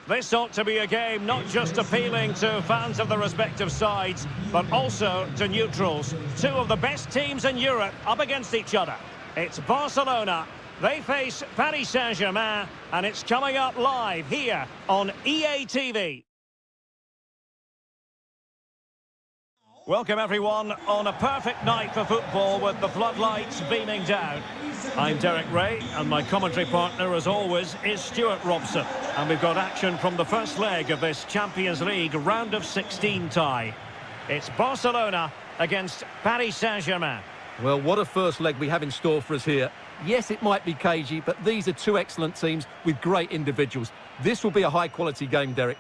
This ought to be a game not just appealing to fans of the respective sides, but also to neutrals. Two of the best teams in Europe up against each other. It's Barcelona. They face Paris Saint-Germain, and it's coming up live here on EA TV. Welcome everyone on a perfect night for football with the floodlights beaming down. I'm Derek Ray and my commentary partner as always is Stuart Robson. And we've got action from the first leg of this Champions League round of 16 tie. It's Barcelona against Paris Saint-Germain. Well, what a first leg we have in store for us here. Yes, it might be cagey, but these are two excellent teams with great individuals. This will be a high-quality game, Derek.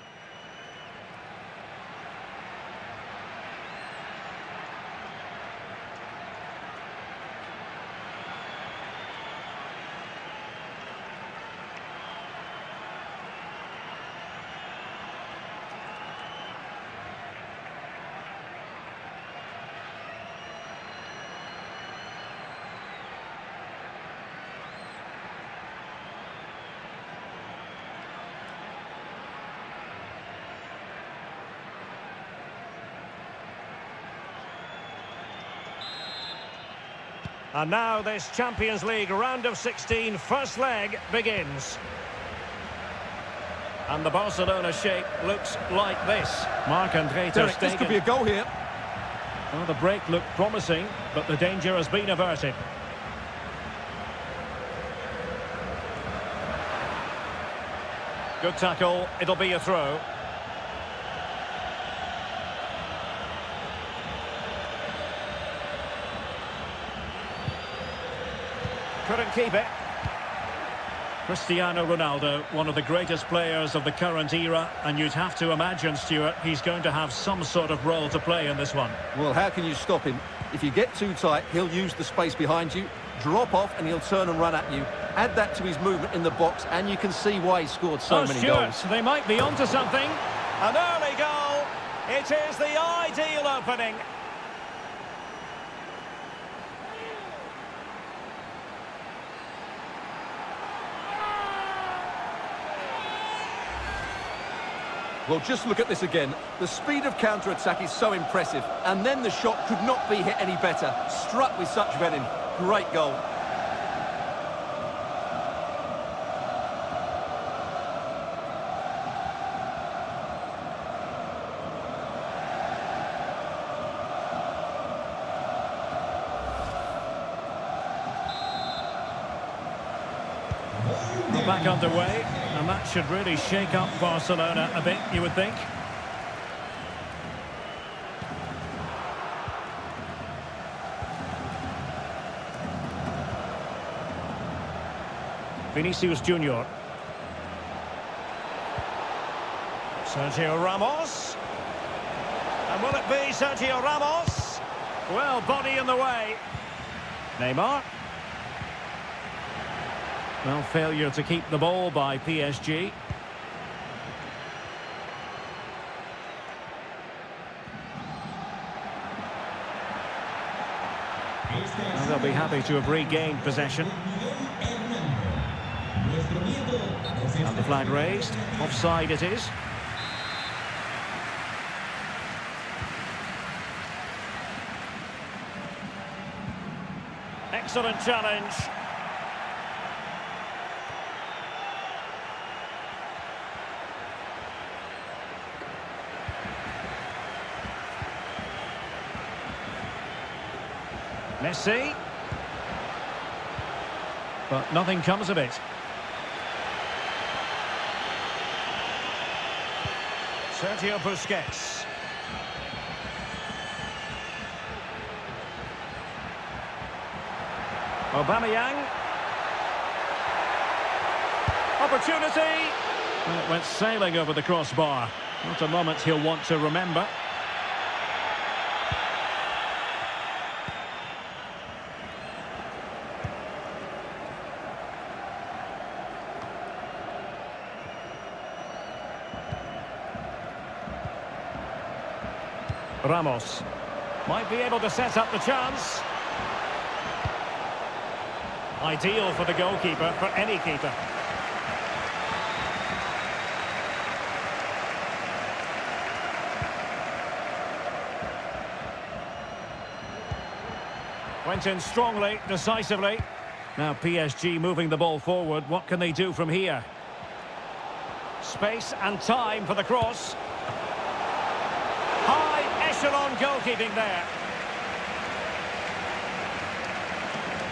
And now this Champions League round of 16 first leg begins. And the Barcelona shape looks like this. Marc-Andre ter Stegen. This could be a goal here. Well, the break looked promising, but the danger has been averted. Good tackle, it'll be a throw. Couldn't keep it. Cristiano Ronaldo, one of the greatest players of the current era, and you'd have to imagine, Stuart, he's going to have some sort of role to play in this one. Well, how can you stop him? If you get too tight, he'll use the space behind you, drop off, and he'll turn and run at you. Add that to his movement in the box, and you can see why he scored so many goals. They might be onto something. An early goal. It is the ideal opening. Well, just look at this again. The speed of counter-attack is so impressive. And then the shot could not be hit any better. Struck with such venom. Great goal. Back underway, and that should really shake up Barcelona a bit, you would think. Vinicius Junior. Sergio Ramos. And will it be Sergio Ramos? Well, body in the way. Neymar. Well, failure to keep the ball by PSG. And they'll be happy to have regained possession. And the flag raised. Offside it is. Excellent challenge. Messi. But nothing comes of it. Sergio Busquets. Aubameyang. Opportunity. Well, it went sailing over the crossbar. Not a moment he'll want to remember. Ramos might be able to set up the chance. Ideal for the goalkeeper, for any keeper. Went in strongly, decisively. Now PSG moving the ball forward. What can they do from here? Space and time for the cross. High echelon goalkeeping there.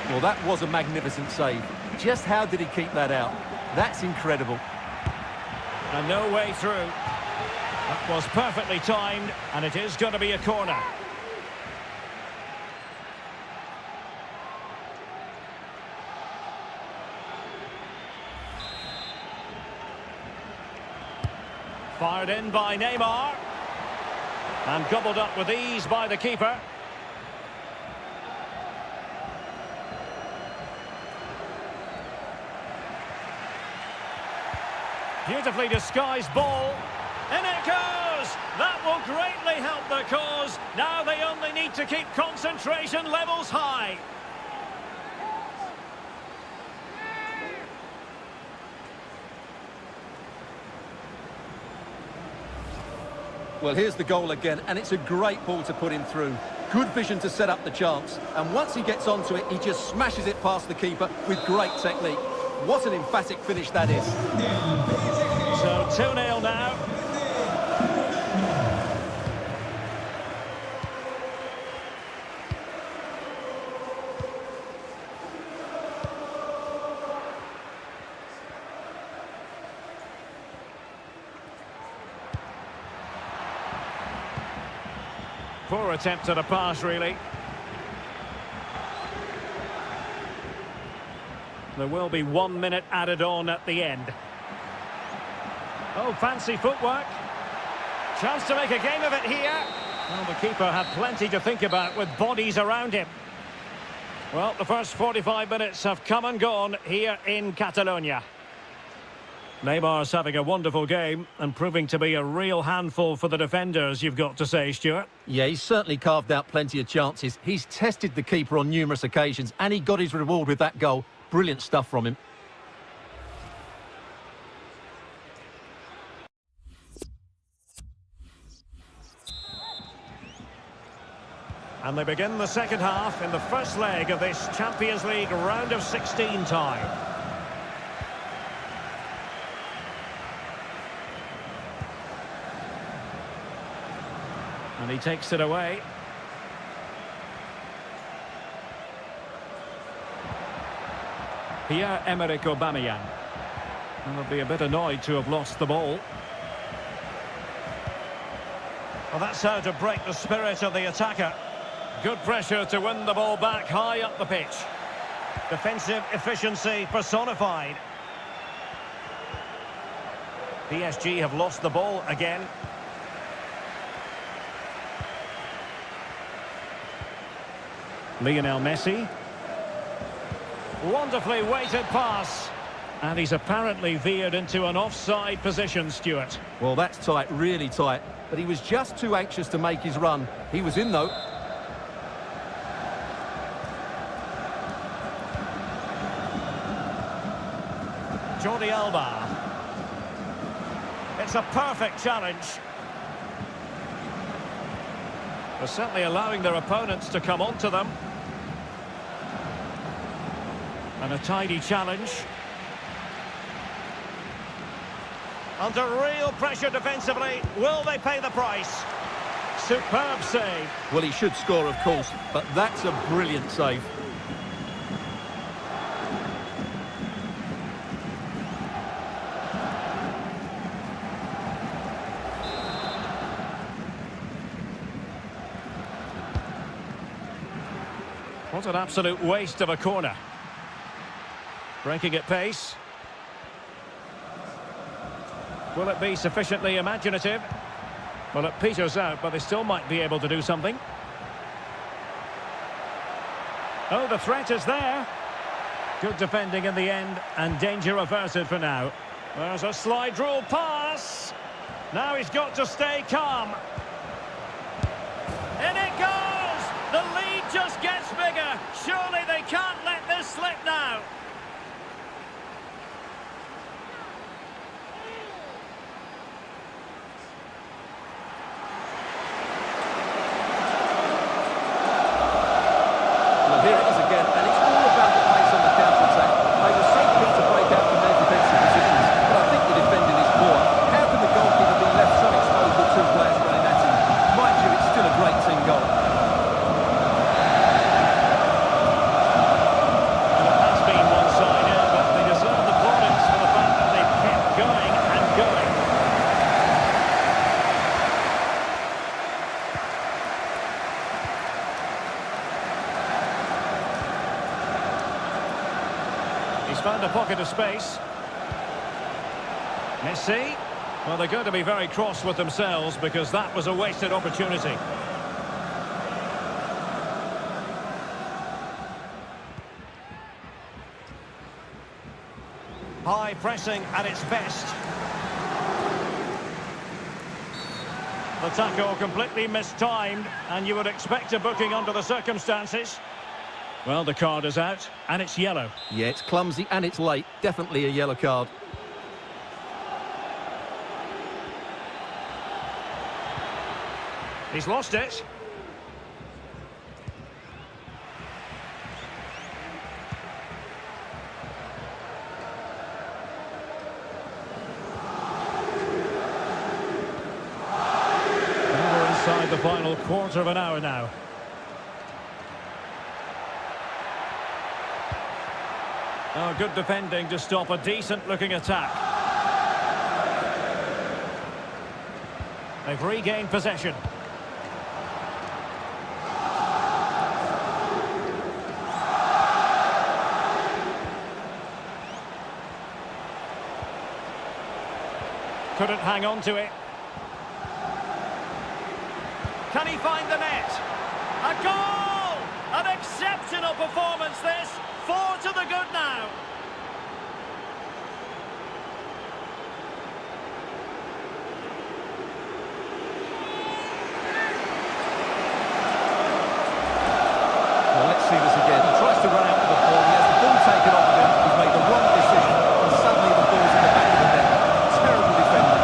Well, that was a magnificent save. Just how did he keep that out? That's incredible. And no way through. That was perfectly timed, and it is going to be a corner. Fired in by Neymar. And gobbled up with ease by the keeper. Beautifully disguised ball. In it goes! That will greatly help the cause. Now they only need to keep concentration levels high. Well, here's the goal again, and it's a great ball to put him through. Good vision to set up the chance, and once he gets onto it, he just smashes it past the keeper with great technique. What an emphatic finish that is. So 2-0 now. Poor attempt at a pass, really. There will be 1 minute added on at the end. Oh, fancy footwork. Chance to make a game of it here. Well, the keeper had plenty to think about with bodies around him. Well, the first 45 minutes have come and gone here in Catalonia. Neymar's having a wonderful game and proving to be a real handful for the defenders, you've got to say, Stuart. Yeah, he's certainly carved out plenty of chances. He's tested the keeper on numerous occasions, and he got his reward with that goal. Brilliant stuff from him. And they begin the second half in the first leg of this Champions League round of 16 tie. And he takes it away. Pierre-Emerick Aubameyang. And they'll be a bit annoyed to have lost the ball. Well, that's how to break the spirit of the attacker. Good pressure to win the ball back high up the pitch. Defensive efficiency personified. PSG have lost the ball again. Lionel Messi. Wonderfully weighted pass. And he's apparently veered into an offside position, Stuart. Well, that's tight, really tight. But he was just too anxious to make his run. He was in, though. Jordi Alba. It's a perfect challenge. They're certainly allowing their opponents to come onto them. And a tidy challenge. Under real pressure defensively. Will they pay the price? Superb save. Well, he should score, of course, but that's a brilliant save. What an absolute waste of a corner. Breaking at pace. Will it be sufficiently imaginative? Well, it peters out, but they still might be able to do something. Oh, the threat is there. Good defending in the end, and danger averted for now. There's a slide rule pass. Now he's got to stay calm. In it goes! The lead just gets bigger. Surely they can't let this slip now. pocket of space. Messi. Well, they're going to be very cross with themselves because that was a wasted opportunity. High pressing at its best. The tackle completely mistimed, and you would expect a booking under the circumstances. Well, the card is out, and it's yellow. Yeah, it's clumsy and it's late. Definitely a yellow card. He's lost it. Inside the final quarter of an hour now. Oh, good defending to stop a decent-looking attack. They've regained possession. Couldn't hang on to it. Can he find the net? A goal! An exceptional performance this. 4 to the good now. Well, let's see this again. He tries to run out with the ball. He has the ball taken off of him. He's made the wrong decision. And suddenly the ball's in the back of the net. Terrible defending.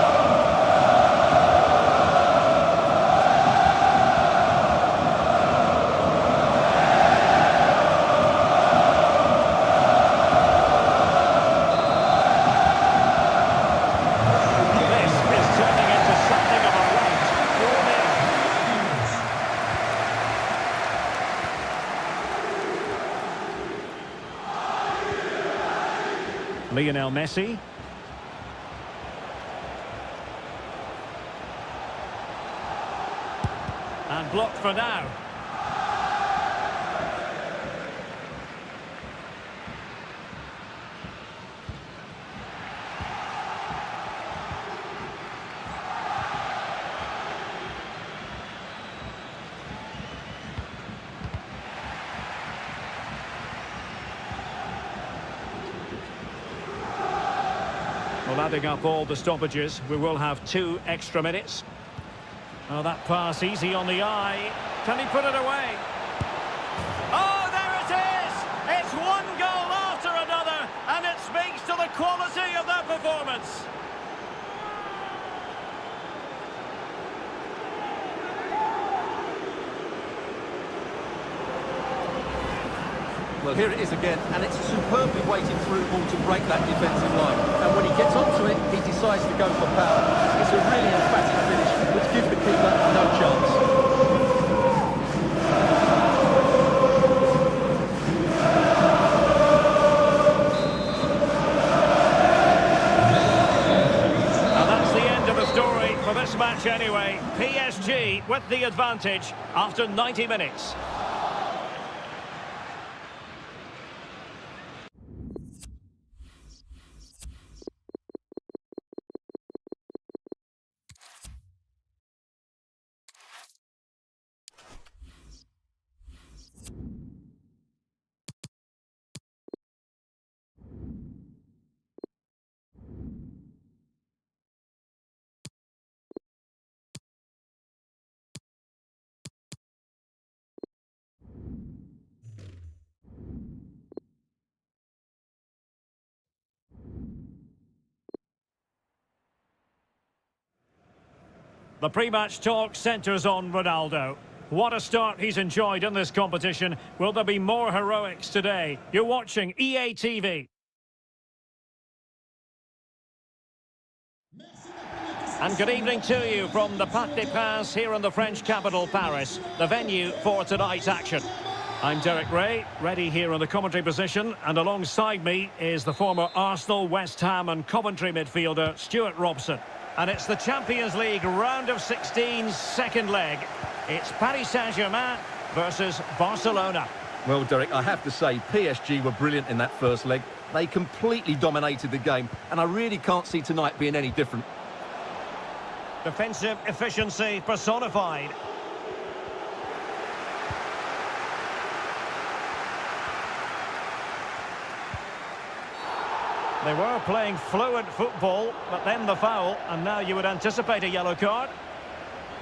Lionel Messi. And blocked for now. Well, adding up all the stoppages, we will have 2 extra minutes. Oh, that pass easy on the eye. Can he put it away? Oh, there it is! It's one goal after another, and it speaks to the quality of their performance. Well, here it is again, and it's a superbly weighted through ball to break that defensive line. And when he gets onto it, he decides to go for power. It's a really emphatic finish, which gives the keeper no chance. And that's the end of the story for this match anyway. PSG with the advantage after 90 minutes. The pre-match talk centres on Ronaldo. What a start he's enjoyed in this competition. Will there be more heroics today? You're watching EA TV. And good evening to you from the Parc des Princes here in the French capital, Paris, the venue for tonight's action. I'm Derek Ray, ready here in the commentary position, and alongside me is the former Arsenal, West Ham and Coventry midfielder, Stuart Robson. And it's the Champions League round of 16's second leg. It's Paris Saint-Germain versus Barcelona. Well, Derek, I have to say, PSG were brilliant in that first leg. They completely dominated the game, and I really can't see tonight being any different. Defensive efficiency personified. They were playing fluent football, but then the foul, and now you would anticipate a yellow card.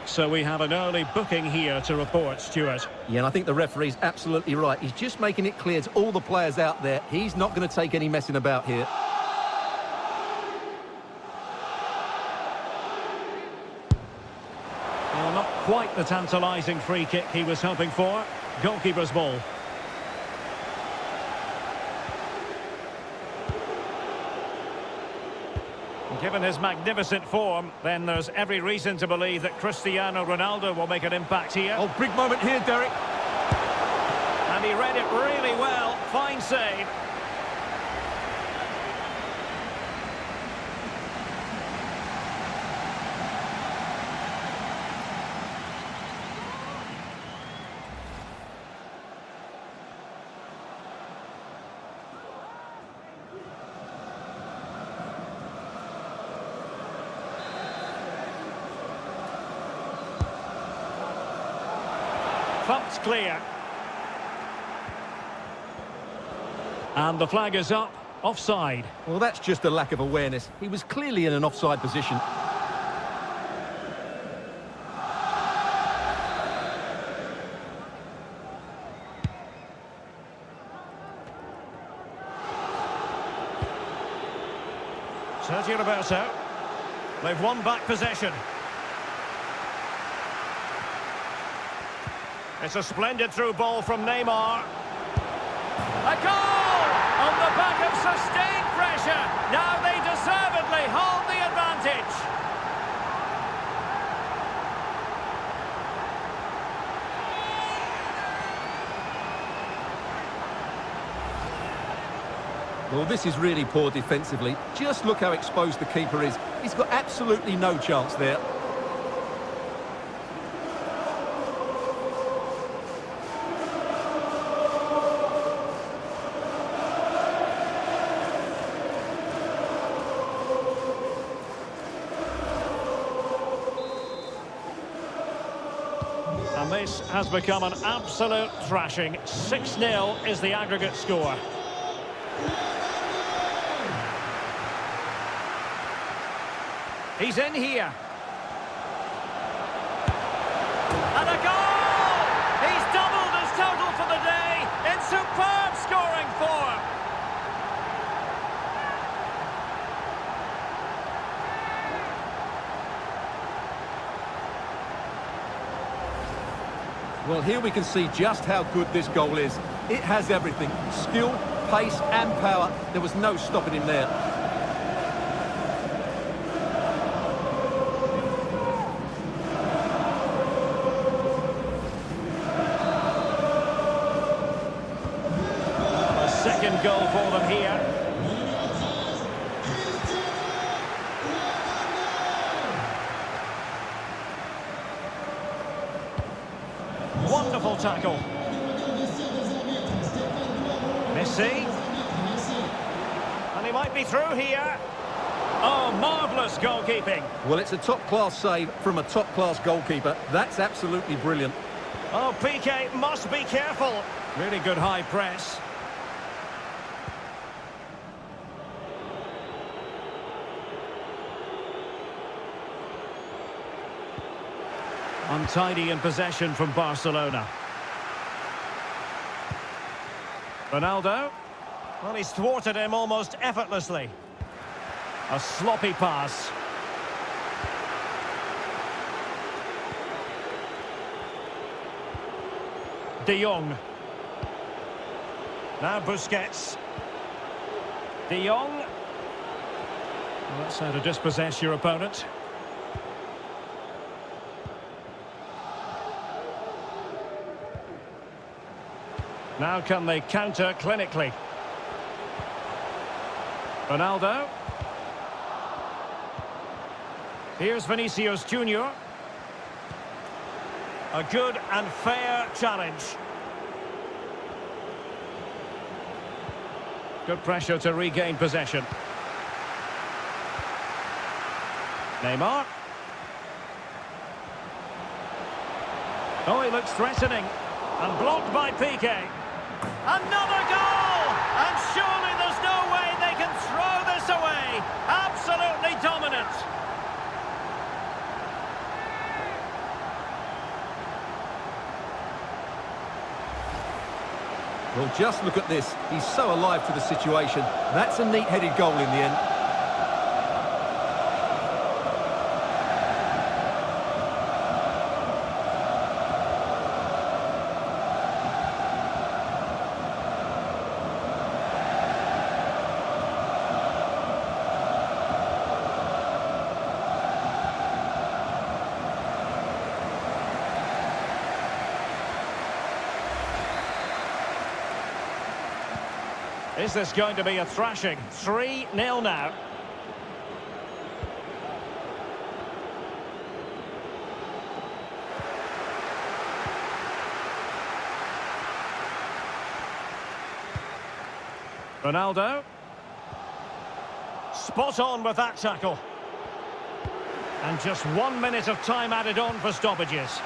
So we have an early booking here to report, Stuart. Yeah, and I think the referee's absolutely right. He's just making it clear to all the players out there, he's not going to take any messing about here. Well, not quite the tantalising free kick he was hoping for. Goalkeeper's ball. Given his magnificent form, then there's every reason to believe that Cristiano Ronaldo will make an impact here. Oh, big moment here, Derek. And he read it really well. Fine save. Thumped clear. And the flag is up. Offside. Well, that's just a lack of awareness. He was clearly in an offside position. Sergio Roberto. They've won back possession. It's a splendid through ball from Neymar. A goal! On the back of sustained pressure. Now they deservedly hold the advantage. Well, this is really poor defensively. Just look how exposed the keeper is. He's got absolutely no chance there. And this has become an absolute thrashing. 6-0 is the aggregate score. He's in here. And a goal! He's doubled his total for the day in superb scoring form. Well, here we can see just how good this goal is. It has everything. Skill, pace and power. There was no stopping him there. A second goal for them here. Wonderful tackle. Messi. And he might be through here. Oh, marvellous goalkeeping. Well, it's a top-class save from a top-class goalkeeper. That's absolutely brilliant. Oh, PK must be careful. Really good high press. Untidy in possession from Barcelona. Ronaldo. Well, he's thwarted him almost effortlessly. A sloppy pass. De Jong. Now Busquets. De Jong. Well, that's how to dispossess your opponent. Now can they counter clinically? Ronaldo. Here's Vinicius Junior. A good and fair challenge. Good pressure to regain possession. Neymar. Oh, he looks threatening. And blocked by Piqué. Another goal! And surely there's no way they can throw this away. Absolutely dominant. Well, just look at this. He's so alive to the situation. That's a neat-headed goal in the end. Is this going to be a thrashing? 3-0 now. Ronaldo. Spot on with that tackle. And just 1 minute of time added on for stoppages.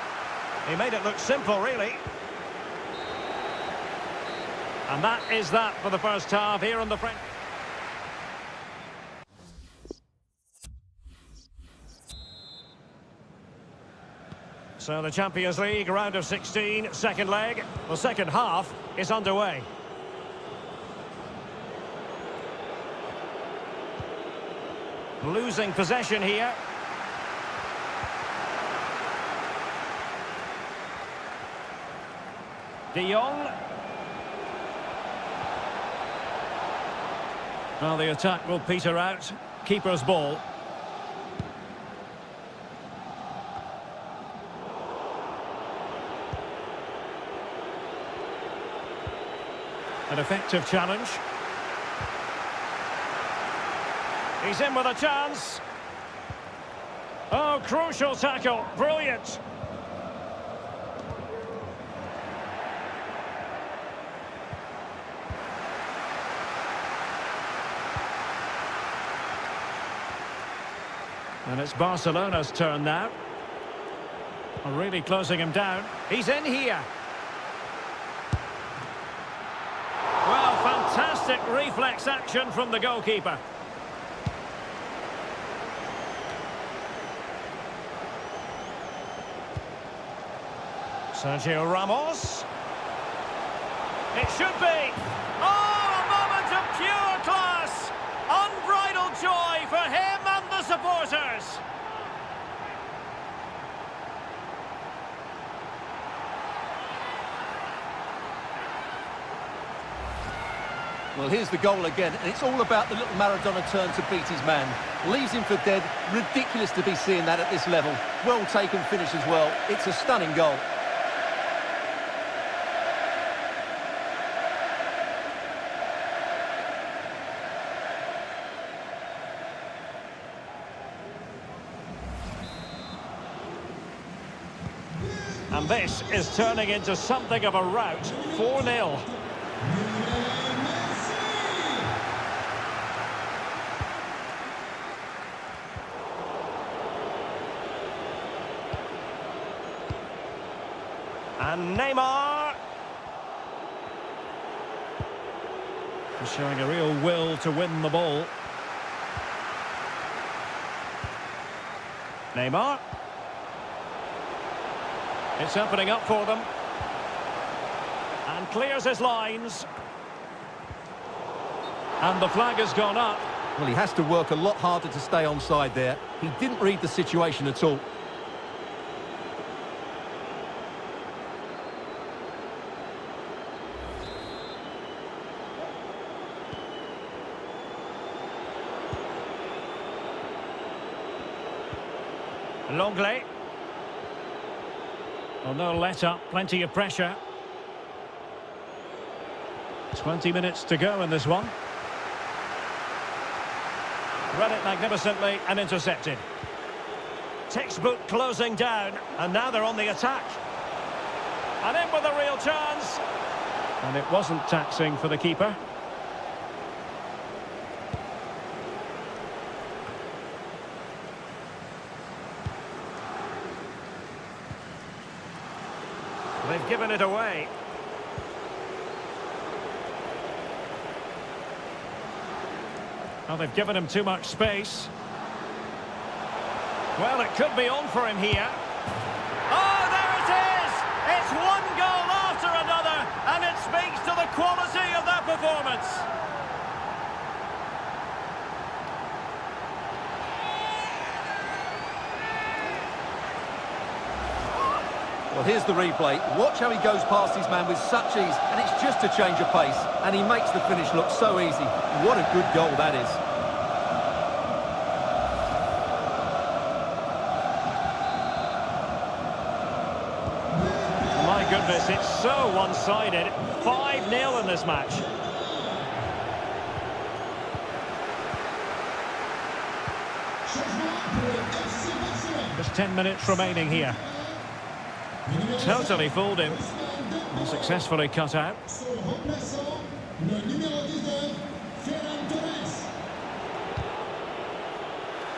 He made it look simple, really. And that is that for the first half here on the French. So the Champions League round of 16, second leg. The second half is underway. Losing possession here. De Jong. Well, the attack will peter out. Keeper's ball. An effective challenge. He's in with a chance. Oh, crucial tackle. Brilliant. And it's Barcelona's turn now. Really closing him down. He's in here. Well, fantastic reflex action from the goalkeeper. Sergio Ramos. It should be. Oh, a moment of pure class. Unbridled joy for him and the supporters. Well, here's the goal again, and it's all about the little Maradona turn to beat his man. Leaves him for dead. Ridiculous to be seeing that at this level. Well taken finish as well. It's a stunning goal. And this is turning into something of a rout. 4-0. And Neymar. He's showing a real will to win the ball. Neymar. It's opening up for them. And clears his lines. And the flag has gone up. Well, he has to work a lot harder to stay onside there. He didn't read the situation at all. Longley. Well, no let up, plenty of pressure. 20 minutes to go in this one. Read it magnificently and intercepted. Textbook closing down, and now they're on the attack. And in with a real chance. And it wasn't taxing for the keeper. They've given it away. Well, they've given him too much space. Well, it could be on for him here. Oh, there it is! It's one goal after another, and it speaks to the quality of their performance. Well, here's the replay. Watch how he goes past his man with such ease, and it's just a change of pace, and he makes the finish look so easy. What a good goal that is. My goodness, it's so one-sided. 5-0 in this match. Just 10 minutes remaining here. Totally fooled him. And successfully cut out.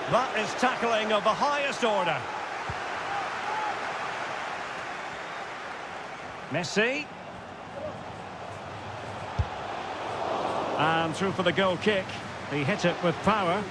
That is tackling of the highest order. Messi. And through for the goal kick. He hit it with power.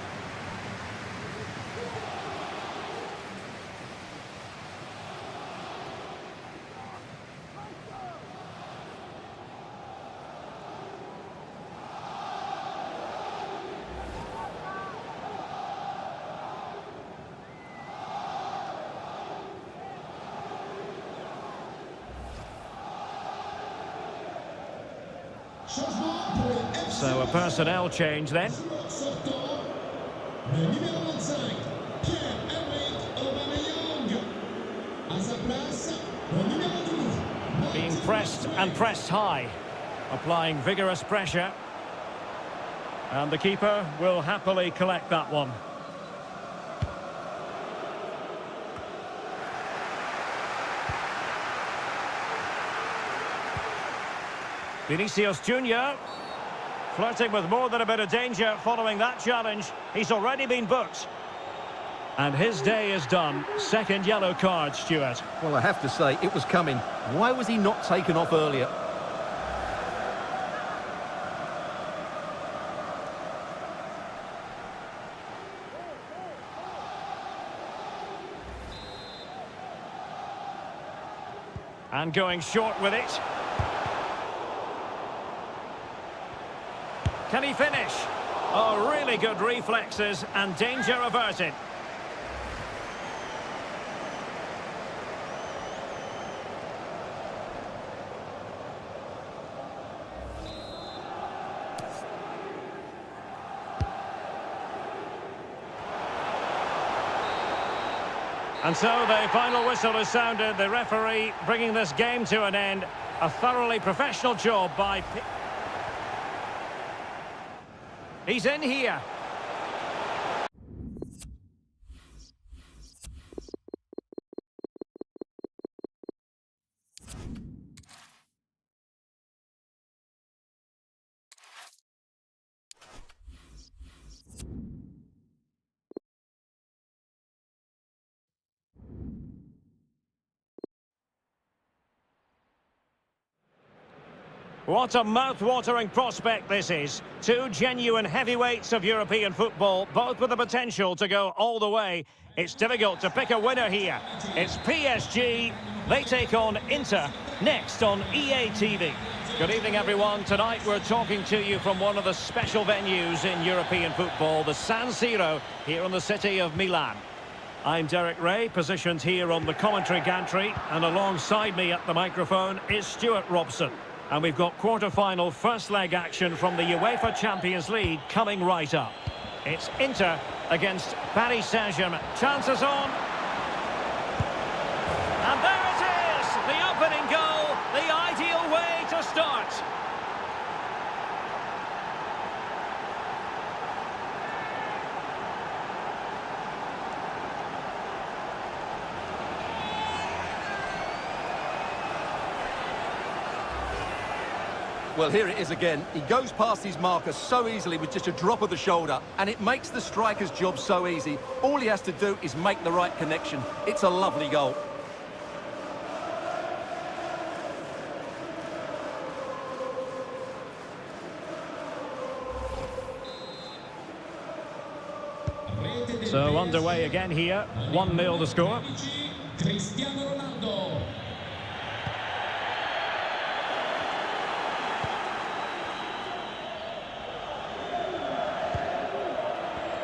So a personnel change then. Being pressed and pressed high. Applying vigorous pressure. And the keeper will happily collect that one. Vinicius Junior flirting with more than a bit of danger following that challenge. He's already been booked. And his day is done. Second yellow card, Stuart. Well, I have to say, it was coming. Why was he not taken off earlier? And going short with it. Can he finish? Oh, really good reflexes and danger averted. And so the final whistle is sounded. The referee bringing this game to an end. A thoroughly professional job by... He's in here. What a mouth-watering prospect this is. Two genuine heavyweights of European football, both with the potential to go all the way. It's difficult to pick a winner here. It's PSG. They take on Inter next on EA TV. Good evening, everyone. Tonight we're talking to you from one of the special venues in European football, the San Siro, here in the city of Milan. I'm Derek Ray, positioned here on the commentary gantry, and alongside me at the microphone is Stuart Robson. And we've got quarter-final first leg action from the UEFA Champions League coming right up. It's Inter against Paris Saint-Germain. Chances on. And there it is! The opening goal, the ideal way to start. Well, here it is again. He goes past his marker so easily with just a drop of the shoulder, and it makes the striker's job so easy. All he has to do is make the right connection. It's a lovely goal. So underway again here. 1-0 the score.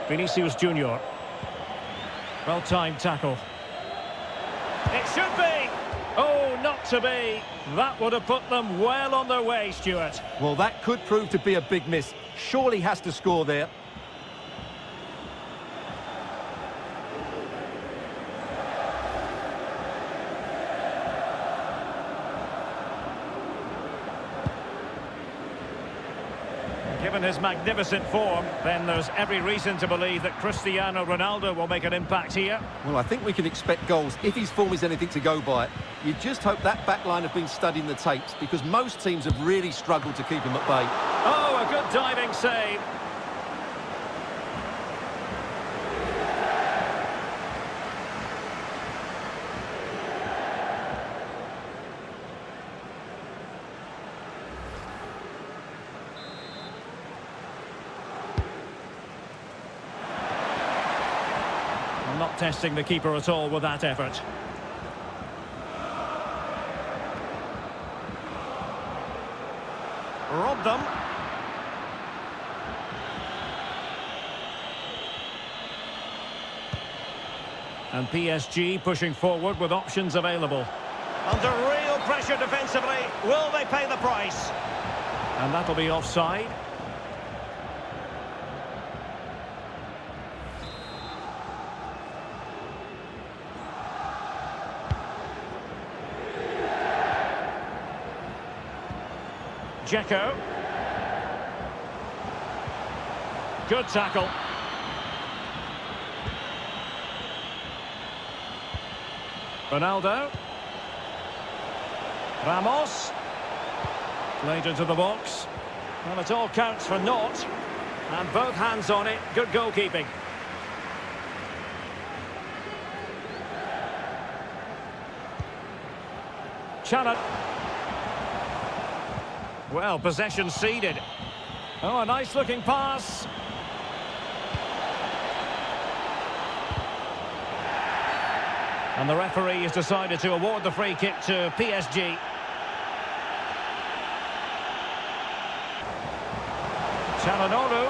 Vinicius Junior. Well-timed tackle. It should be! Oh, not to be. That would have put them well on their way, Stuart. Well, that could prove to be a big miss. Surely has to score there. Given his magnificent form, then there's every reason to believe that Cristiano Ronaldo will make an impact here. Well, I think we can expect goals if his form is anything to go by. You just hope that back line have been studying the tapes, because most teams have really struggled to keep him at bay. Oh, a good diving save. Not testing the keeper at all with that effort. Robbed them. And PSG pushing forward with options available. Under real pressure defensively. Will they pay the price? And that'll be offside. Dzeko. Good tackle. Ronaldo. Ramos. Played into the box. Well, it all counts for naught. And both hands on it. Good goalkeeping. Challet. Well, possession ceded. Oh, a nice-looking pass. And the referee has decided to award the free kick to PSG. Çalhanoğlu.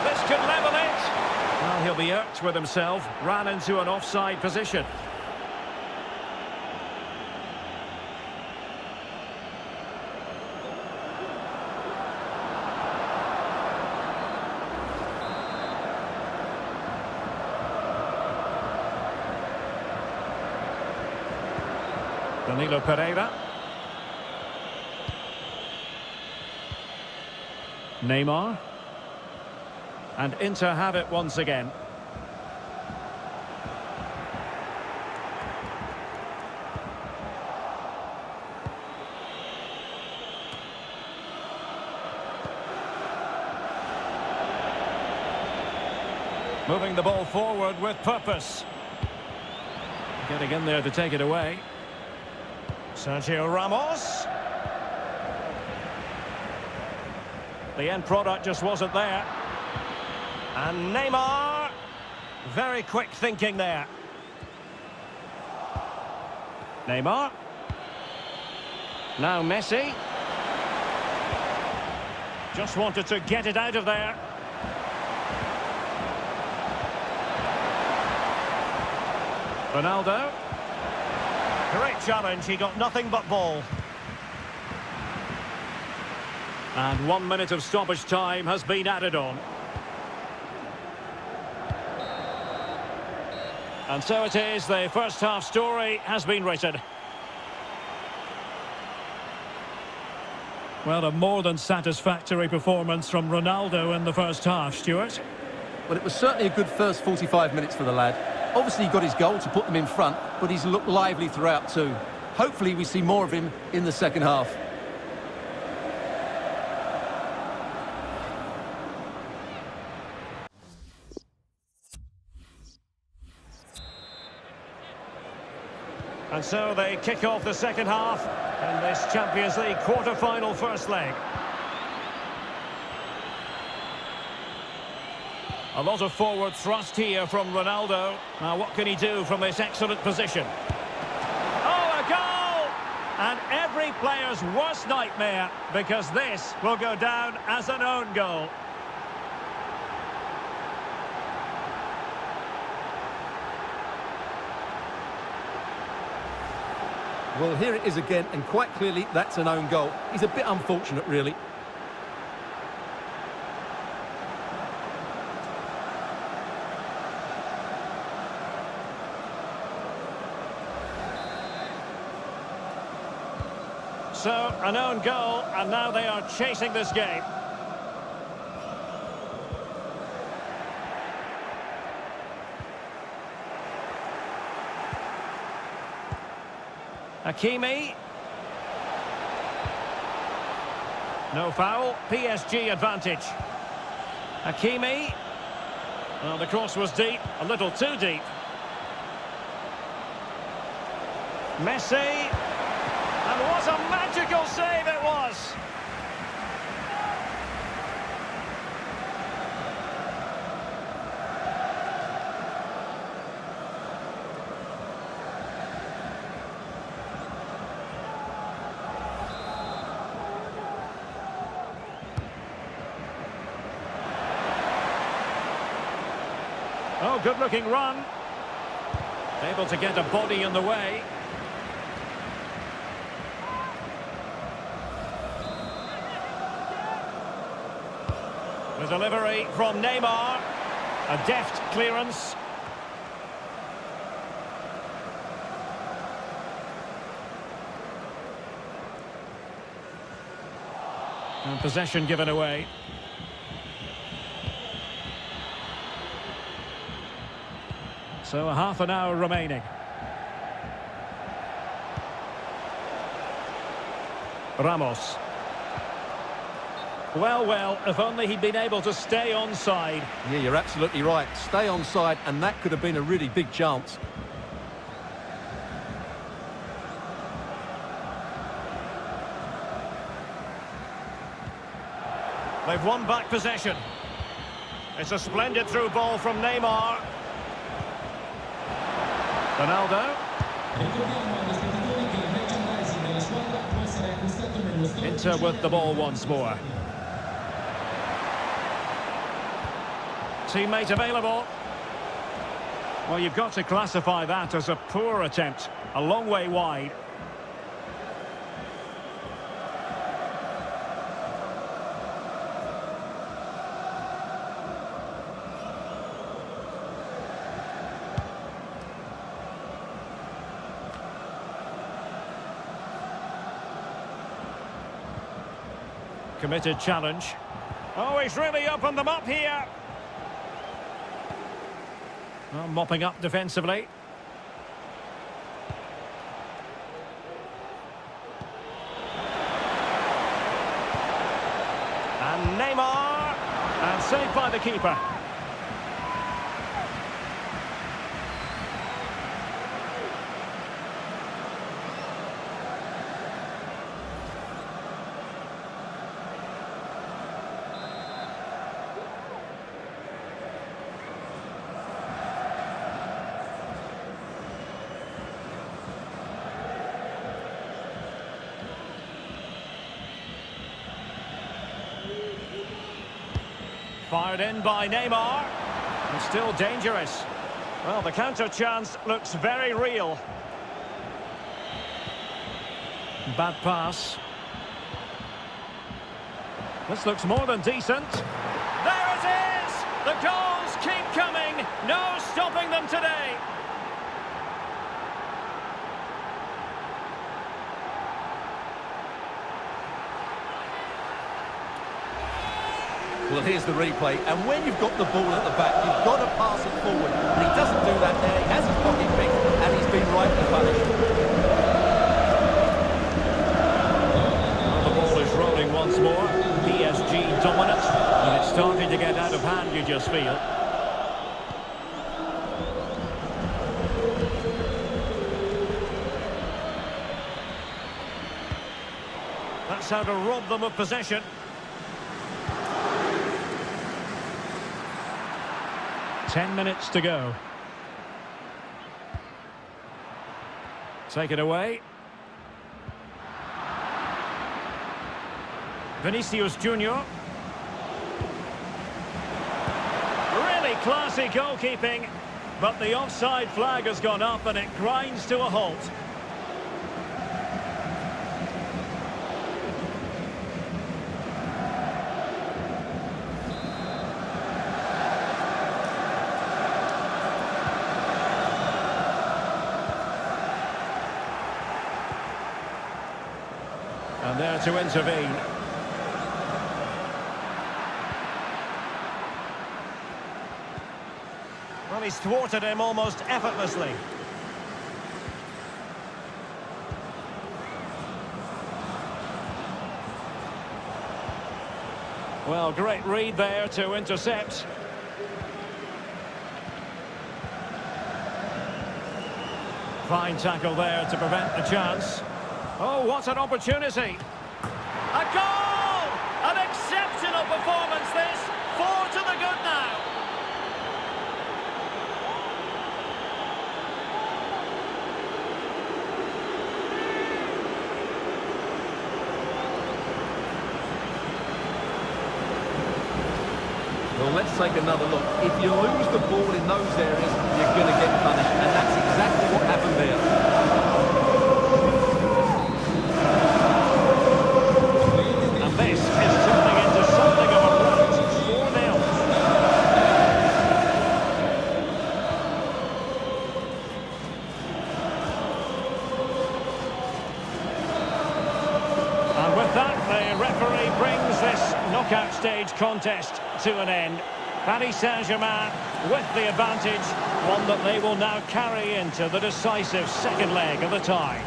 This could level it. Well, he'll be irked with himself. Ran into an offside position. Danilo Pereira. Neymar. And Inter have it once again. Moving the ball forward with purpose. Getting in there to take it away. Sergio Ramos. The end product just wasn't there. And Neymar. Very quick thinking there. Neymar. Now Messi. Just wanted to get it out of there. Ronaldo. Great challenge, he got nothing but ball. And 1 minute of stoppage time has been added on. And so it is, the first half story has been written. Well, a more than satisfactory performance from Ronaldo in the first half, Stuart. Well, it was certainly a good first 45 minutes for the lad. Obviously, he got his goal to put them in front, but he's looked lively throughout too. Hopefully, we see more of him in the second half. And so they kick off the second half in this Champions League quarter-final first leg. A lot of forward thrust here from Ronaldo. Now, what can he do from this excellent position? Oh, a goal! And every player's worst nightmare, because this will go down as an own goal. Well, here it is again, and quite clearly that's an own goal. He's a bit unfortunate, really. So, an own goal, and now they are chasing this game. Hakimi. No foul. PSG advantage. Hakimi. Well, the cross was deep, a little too deep. Messi. And what a magical save it was! Oh, good-looking run. Able to get a body in the way. The delivery from Neymar. A deft clearance. And possession given away. So a half an hour remaining. Ramos. Well, if only he'd been able to stay onside. Yeah, you're absolutely right. Stay onside, and that could have been a really big chance. They've won back possession. It's a splendid through ball from Neymar. Ronaldo. Inter with the ball once more. Teammate available. Well, you've got to classify that as a poor attempt. A long way wide. Committed challenge. Oh, he's really opened them up here. Well, mopping up defensively. And Neymar. And saved by the keeper. Fired in by Neymar. And still dangerous. Well, the counter chance looks very real. Bad pass. This looks more than decent. There it is! The goals keep coming. No stopping them today. Well, here's the replay, and when you've got the ball at the back, you've got to pass it forward. And he doesn't do that there. He has his pocket picked, and he's been rightly punished. Well, the ball is rolling once more. PSG dominant, and it's starting to get out of hand, you just feel. That's how to rob them of possession. 10 minutes to go. Take it away. Vinicius Junior. Really classy goalkeeping, but the offside flag has gone up and it grinds to a halt. And there to intervene. Well, he's thwarted him almost effortlessly. Well, great read there to intercept. Fine tackle there to prevent the chance. Oh, what an opportunity. A goal! An exceptional performance this. 4 to the good now. Well, let's take another look. If you lose the ball in those areas, you're going to get punished. And that's exactly what happened there. Knockout stage contest to an end. Paris Saint-Germain with the advantage, one that they will now carry into the decisive second leg of the tie.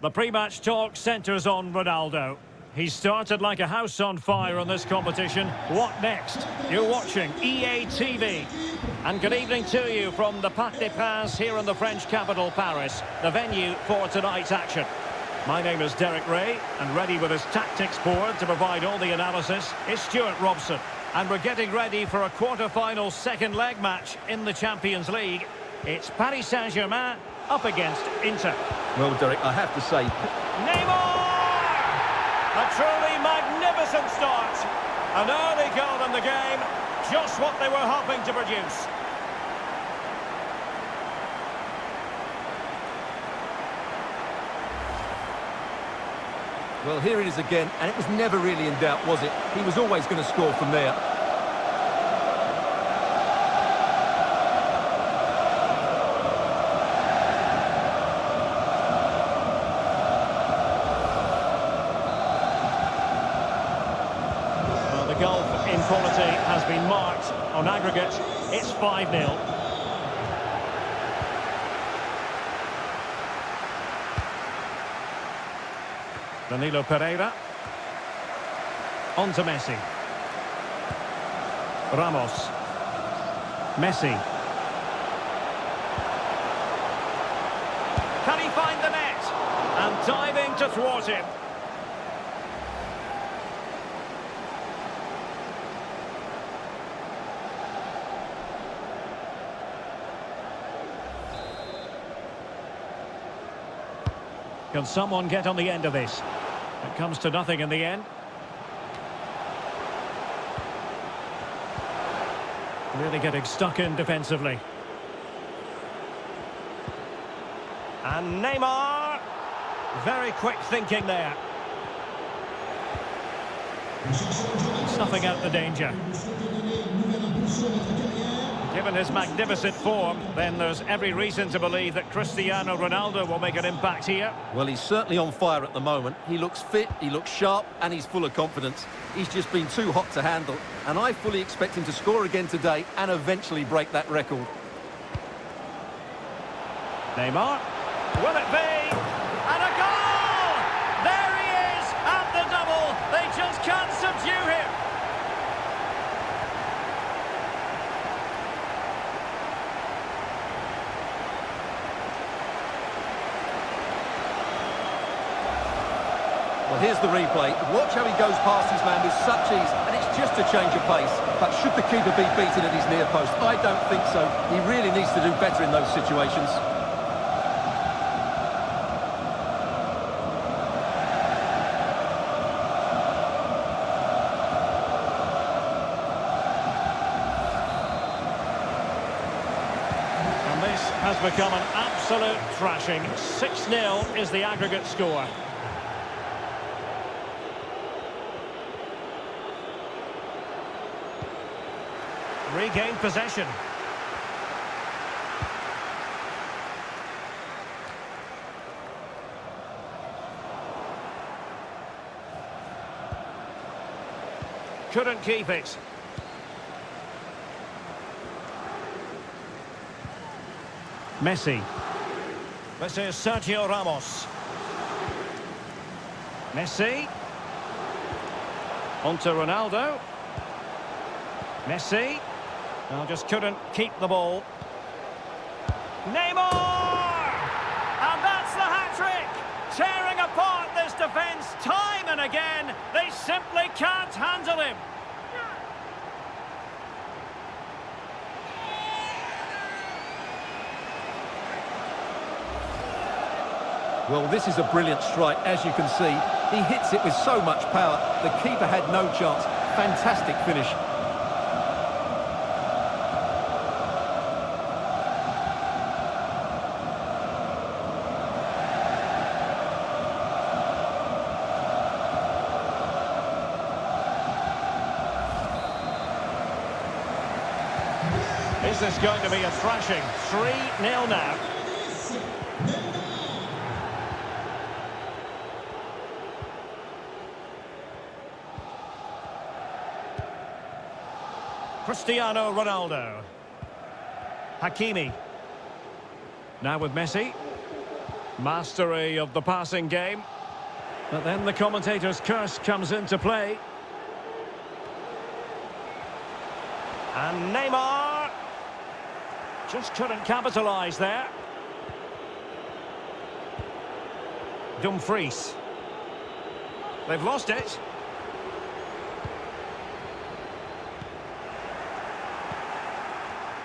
The pre-match talk centres on Ronaldo. He started like a house on fire on this competition. What next? You're watching EA TV. And good evening to you from the Parc des Princes here in the French capital, Paris, the venue for tonight's action. My name is Derek Ray, and ready with his tactics board to provide all the analysis is Stuart Robson. And we're getting ready for a quarter-final second leg match in the Champions League. It's Paris Saint-Germain up against Inter. Well, Derek, I have to say... Neymar! A truly magnificent start. An early goal in the game, just what they were hoping to produce. Well, here it is again, and it was never really in doubt, was it? He was always going to score from there. The gulf in quality has been marked. On aggregate, it's 5-0. Danilo Pereira. On to Messi. Ramos. Messi. Can he find the net? And diving to thwart him. Can someone get on the end of this? It comes to nothing in the end. Really getting stuck in defensively. And Neymar. Very quick thinking there. Snuffing out the danger. Given his magnificent form, then there's every reason to believe that Cristiano Ronaldo will make an impact here. Well, he's certainly on fire at the moment. He looks fit, he looks sharp, and he's full of confidence. He's just been too hot to handle, and I fully expect him to score again today and eventually break that record. Neymar. Will it be? And a goal! There he Well, here's the replay. Watch how he goes past his man with such ease, and it's just a change of pace. But should the keeper be beaten at his near post? I don't think so. He really needs to do better in those situations. And this has become an absolute thrashing. 6-0 is the aggregate score. Regained possession. Couldn't keep it. Messi. This is Sergio Ramos. Messi. On to Ronaldo. Messi. Now just couldn't keep the ball. Neymar! And that's the hat-trick! Tearing apart this defence time and again. They simply can't handle him. Well, this is a brilliant strike, as you can see. He hits it with so much power. The keeper had no chance. Fantastic finish. Is this going to be a thrashing? 3-0 now. Cristiano Ronaldo. Hakimi. Now with Messi. Mastery of the passing game. But then the commentator's curse comes into play. And Neymar just couldn't capitalise there. Dumfries. They've lost it.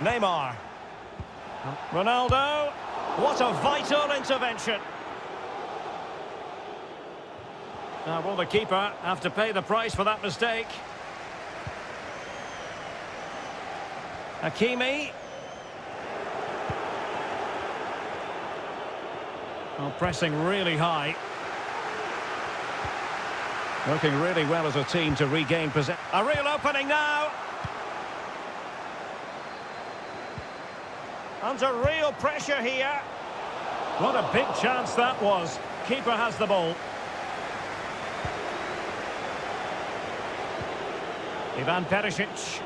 Neymar. Ronaldo. What a vital intervention. Now will the keeper have to pay the price for that mistake? Hakimi. Well, pressing really high. Working really well as a team to regain possession. A real opening now. Under real pressure here. What a big chance that was. Keeper has the ball. Ivan Perisic.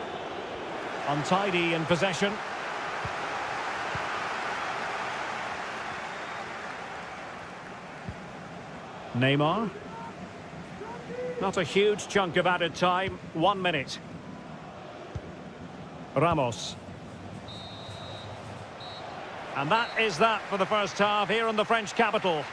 Untidy in possession. Neymar. Not a huge chunk of added time. 1 minute. Ramos. And that is that for the first half here in the French capital.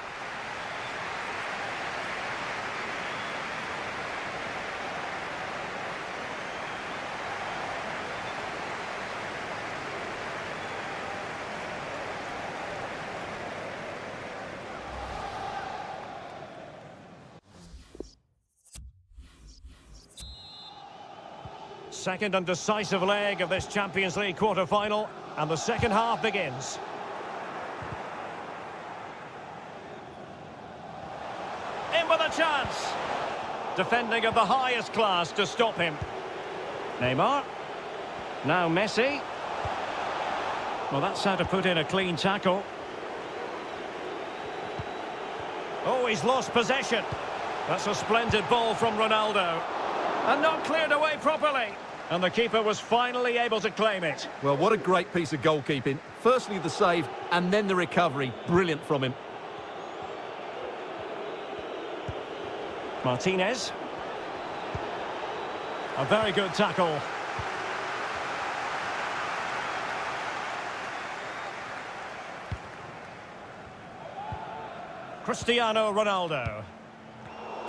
Second and decisive leg of this Champions League quarter-final, and the second half begins. In with a chance. Defending of the highest class to stop him. Neymar. Now Messi. Well, that's how to put in a clean tackle. Oh, he's lost possession. That's a splendid ball from Ronaldo. And not cleared away properly. And the keeper was finally able to claim it. Well, what a great piece of goalkeeping. Firstly, the save, and then the recovery. Brilliant from him. Martinez. A very good tackle. Cristiano Ronaldo.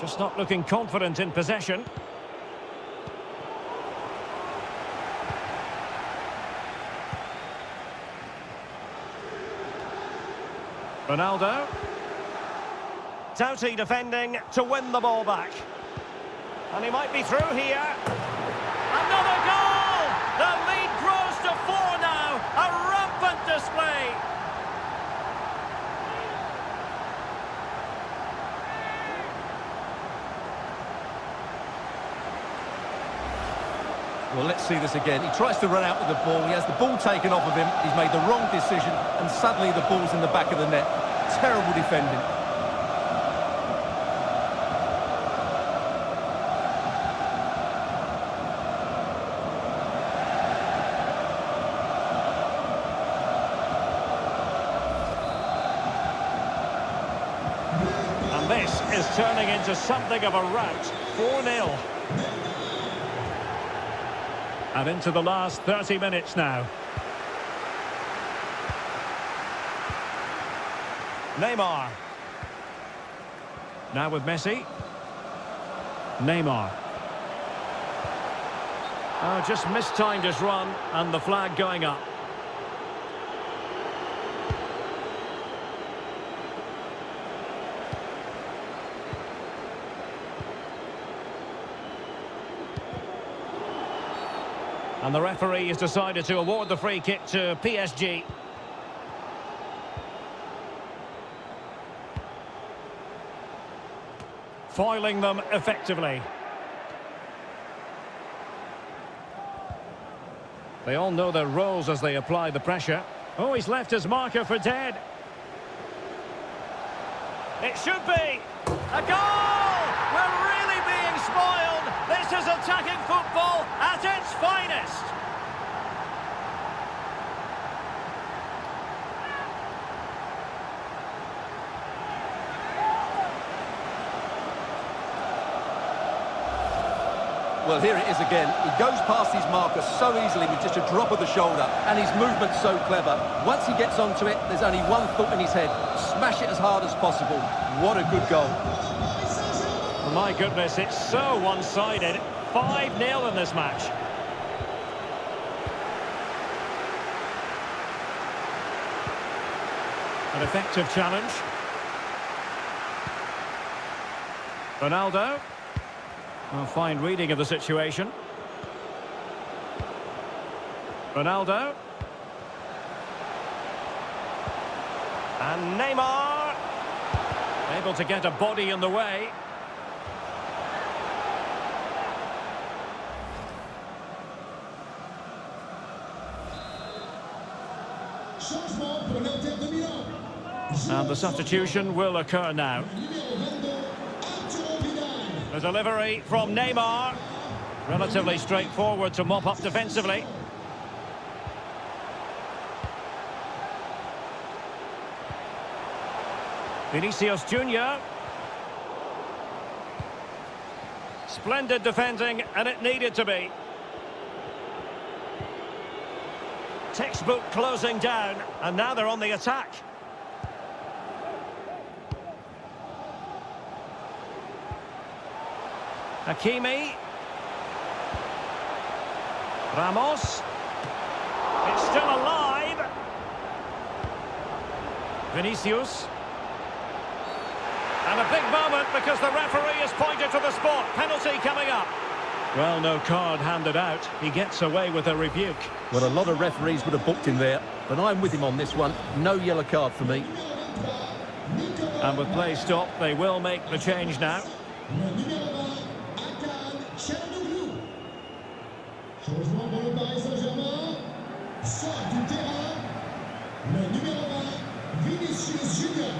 Just not looking confident in possession. Ronaldo. Doughty defending to win the ball back. And he might be through here. Another goal! The lead grows to 4 now. A rampant display. Well, let's see this again. He tries to run out with the ball. He has the ball taken off of him. He's made the wrong decision, and suddenly the ball's in the back of the net. Terrible defending. And this is turning into something of a rout. 4-0. And into the last 30 minutes now. Neymar. Now with Messi. Neymar. Oh, just mistimed his run, and the flag going up. And the referee has decided to award the free kick to PSG. Foiling them effectively. They all know their roles as they apply the pressure. Oh, he's left his marker for dead. It should be a goal! We're really being spoiled. This is attacking football at its finest. Well, here it is again. He goes past his marker so easily with just a drop of the shoulder, and his movement's so clever. Once he gets onto it, there's only one thought in his head: smash it as hard as possible. What a good goal. My goodness, it's so one-sided. 5-0 in this match. An effective challenge. Ronaldo. A fine reading of the situation. Ronaldo. And Neymar. Able to get a body in the way. And the substitution will occur now. The delivery from Neymar. Relatively straightforward to mop up defensively. Vinicius Junior. Splendid defending, and it needed to be. Textbook closing down, and now they're on the attack. Hakimi. Ramos. It's still alive. Vinicius. And a big moment because the referee has pointed to the spot. Penalty coming up. Well, no card handed out. He gets away with a rebuke. Well, a lot of referees would have booked him there, but I'm with him on this one. No yellow card for me. And with play stopped, they will make the change now. Changement pour le Paris Saint-Germain. Sort du terrain. Le numéro 20, Vinicius Junior.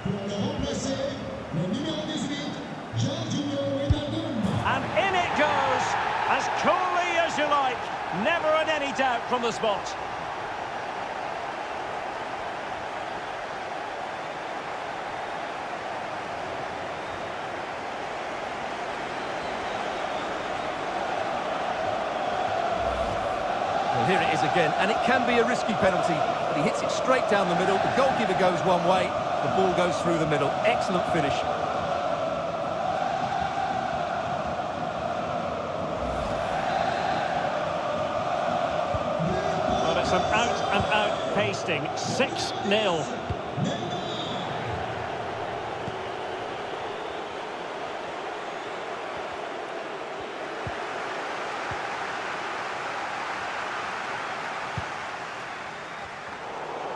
Pour le remplacer, le numéro 18, Jorginho Wijnaldum. And in it goes, as coolly as you like. Never in any doubt from the spot. Well, here it is again, and it can be a risky penalty, but he hits it straight down the middle. The goalkeeper goes one way, the ball goes through the middle. Excellent finish. an out-and-out pasting. 6-0.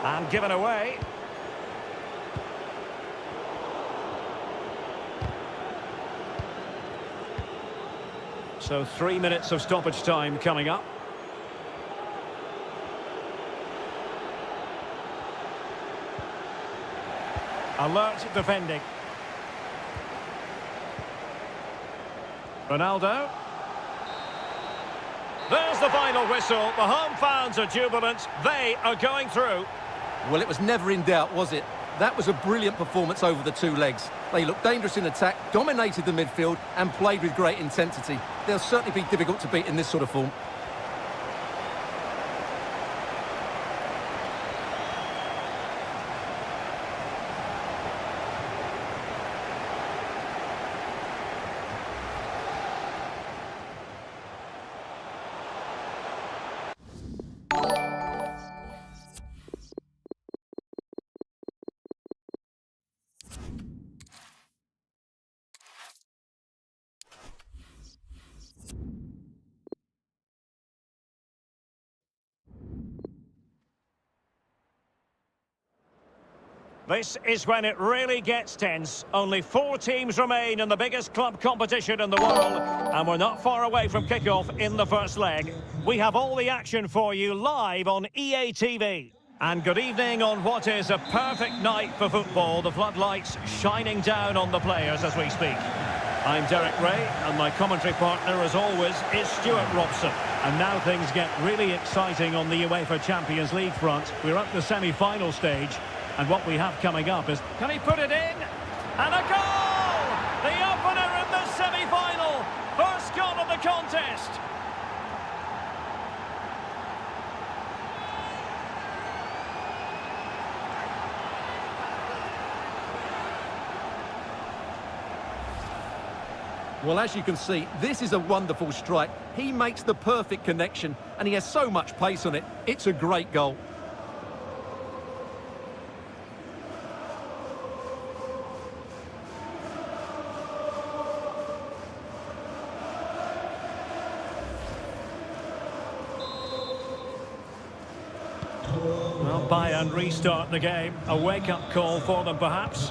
And given away. So 3 minutes of stoppage time coming up. Alert defending. Ronaldo. There's the final whistle. The home fans are jubilant. They are going through. Well, it was never in doubt, was it? That was a brilliant performance over the two legs. They looked dangerous in attack, dominated the midfield and played with great intensity. They'll certainly be difficult to beat in this sort of form. This is when it really gets tense. Only 4 teams remain in the biggest club competition in the world, and we're not far away from kickoff in the first leg. We have all the action for you live on EA TV. And good evening on what is a perfect night for football. The floodlights shining down on the players as we speak. I'm Derek Ray, and my commentary partner, as always, is Stuart Robson. And now things get really exciting on the UEFA Champions League front. We're at the semi-final stage. And what we have coming up is, can he put it in? And a goal! The opener in the semi-final. First goal of the contest. Well, as you can see, this is a wonderful strike. He makes the perfect connection, and he has so much pace on it. It's a great goal. Well, Bayern restart the game. A wake-up call for them, perhaps.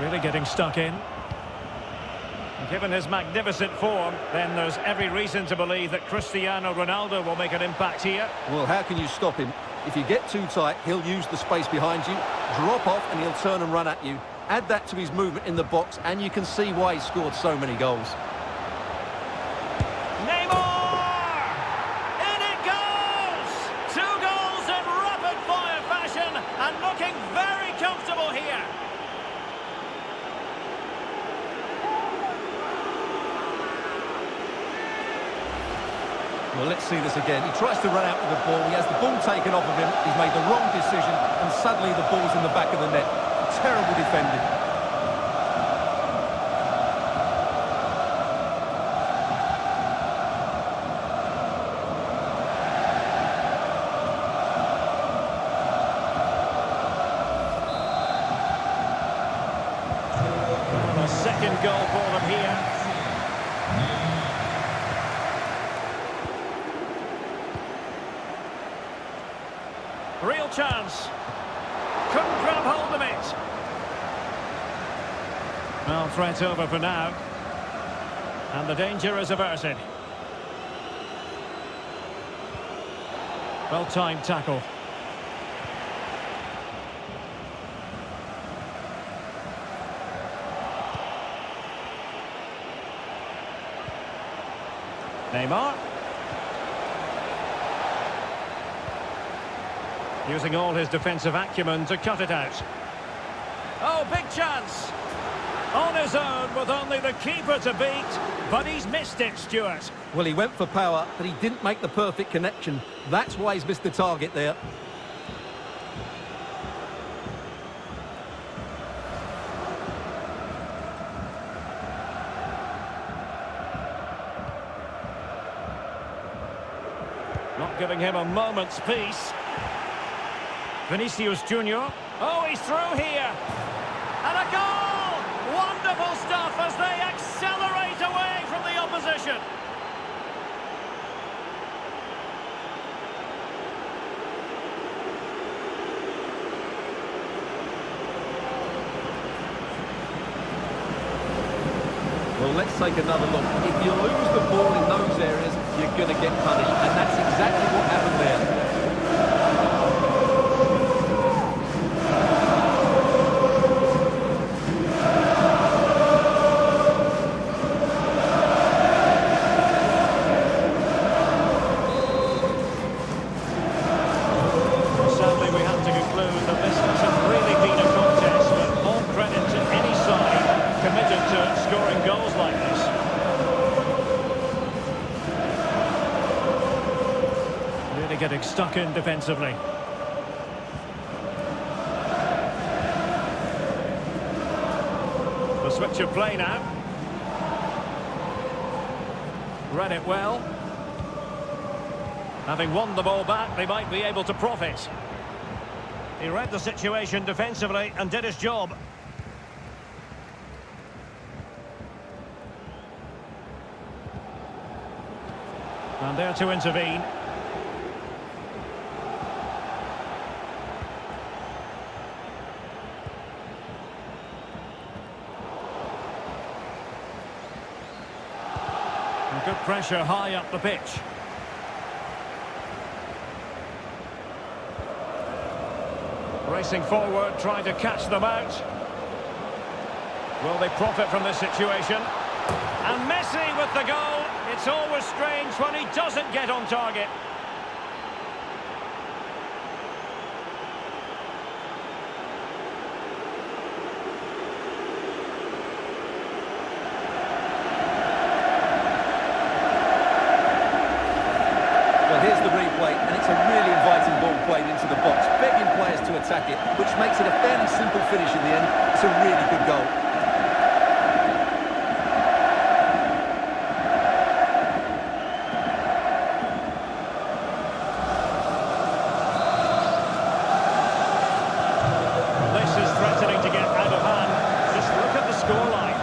Really getting stuck in. Given his magnificent form, then there's every reason to believe that Cristiano Ronaldo will make an impact here. Well, how can you stop him? If you get too tight, he'll use the space behind you, drop off, and he'll turn and run at you. Add that to his movement in the box, and you can see why he scored so many goals. Neymar! In it goes! 2 goals in rapid-fire fashion, and looking very comfortable here. Well, let's see this again. He tries to run out with the ball. He has the ball taken off of him. He's made the wrong decision, and suddenly the ball's in the back of the net. Terrible defending. A second goal for them here. Real chance. Couldn't grab hold of it. Well, threat over for now. And the danger is averted. Well-timed tackle. Neymar. Using all his defensive acumen to cut it out. Oh, big chance. On his own with only the keeper to beat, but he's missed it, Stuart. Well, he went for power, but he didn't make the perfect connection. That's why he's missed the target there. giving him a moment's peace. Vinicius Junior. Oh, he's through here. And a goal! Wonderful stuff as they accelerate away from the opposition. Well, let's take another look. If you lose the ball in those areas, you're going to get punished. And that's exactly what happened there. Sadly, we have to conclude that this hasn't really been a contest, but all credit to any side committed to scoring goals like this. Really getting stuck in defensively. The switch of play now. Read it well. Having won the ball back, they might be able to profit. He read the situation defensively and did his job. And there to intervene. And good pressure high up the pitch. Racing forward, trying to catch them out. Will they profit from this situation? And Messi with the goal. It's always strange when he doesn't get on target. Well, here's the replay, and it's a really inviting ball played into the box, begging players to attack it, which makes it a fairly simple finish in the end. It's a really good goal. This is threatening to get out of hand. Just look at the scoreline.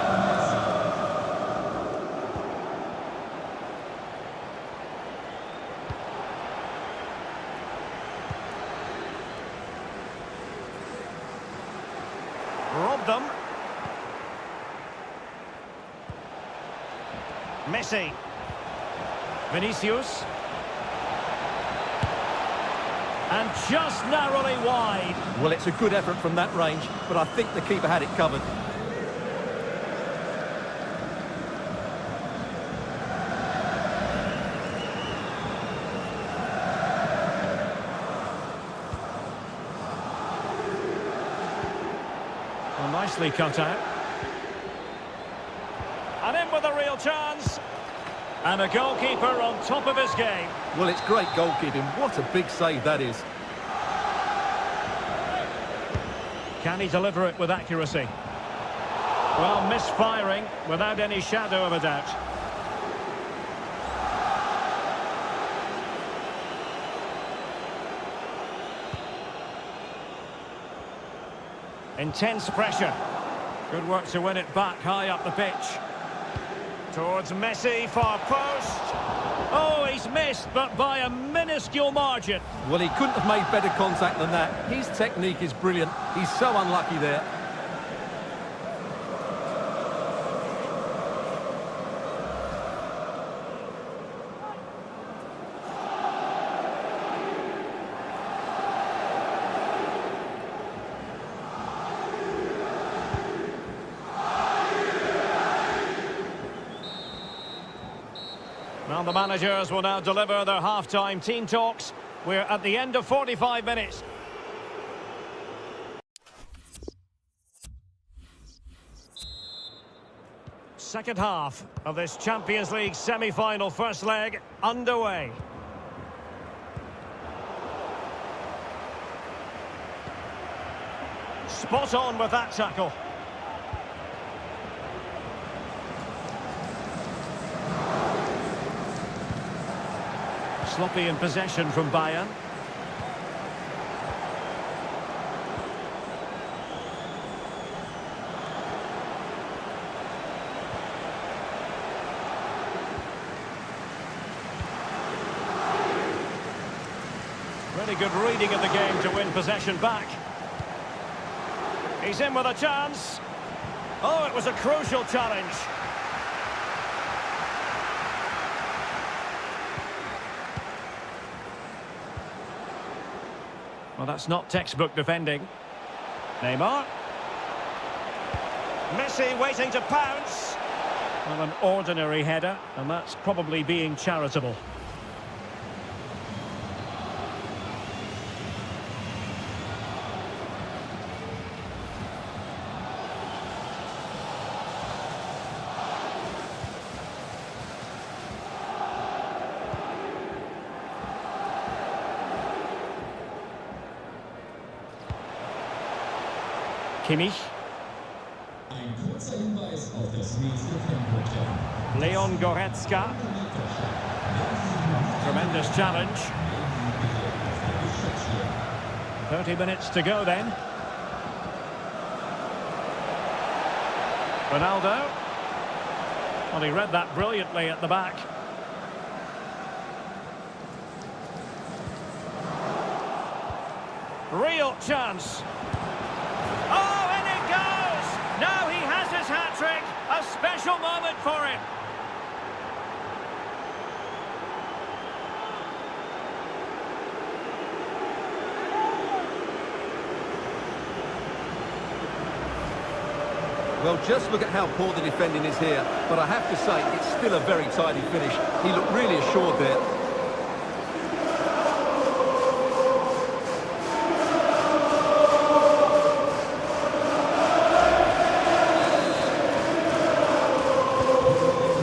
Robbed them. Messi. Vinicius. And just narrowly wide. Well, it's a good effort from that range, but I think the keeper had it covered. Well, nicely cut out. And in with a real chance. And a goalkeeper on top of his game. Well, it's great goalkeeping. What a big save that is. Can he deliver it with accuracy? Well, misfiring without any shadow of a doubt. Intense pressure. Good work to win it back high up the pitch. Towards Messi, far post. Oh, he's missed, but by a minuscule margin. Well, he couldn't have made better contact than that. His technique is brilliant. He's so unlucky there. Well, the managers will now deliver their half-time team talks. We're at the end of 45 minutes. Second half of this Champions League semi-final first leg underway. Spot on with that tackle. Sloppy in possession from Bayern. Really good reading of the game to win possession back. He's in with a chance. Oh, it was a crucial challenge. Well, that's not textbook defending. Neymar. Messi waiting to pounce. Well, an ordinary header, and that's probably being charitable. Kimmich. Ein kurzer Hinweis auf das nächste Fremdwörter. Leon Goretzka. Tremendous challenge. 30 minutes to go then. Ronaldo. Well, he read that brilliantly at the back. Real chance. Oh, and it goes! Now he has his hat-trick. A special moment for him. Well, just look at how poor the defending is here. But I have to say, it's still a very tidy finish. He looked really assured there.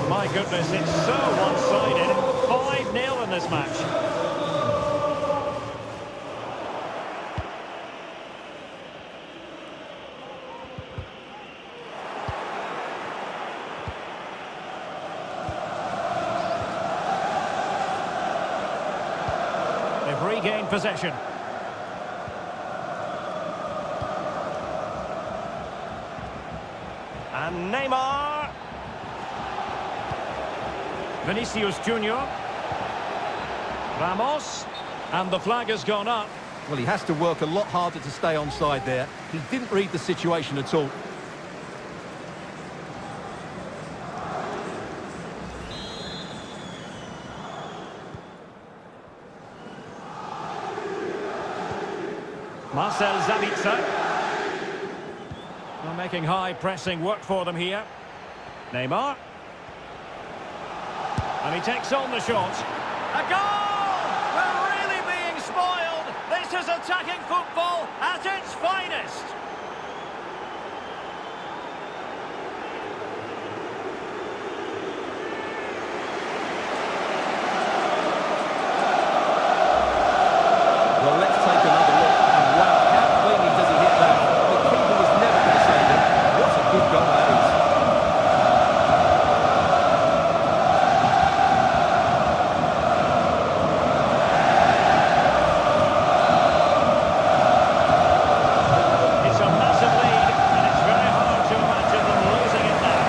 My goodness, it's so one-sided. 5-0 in this match. They've regained possession. And Neymar. Vinicius Junior. Ramos. And the flag has gone up. Well, he has to work a lot harder to stay onside there. He didn't read the situation at all. Marcel Sabitzer. Well, making high pressing work for them here. Neymar. And he takes on the shot. A goal! We're really being spoiled. This is attacking football at its finest. Well, let's take another look. And wow, how cleanly does he hit that? The keeper was never going to save it. What a good goal that is. It's a massive lead, and it's very hard to imagine them losing it now.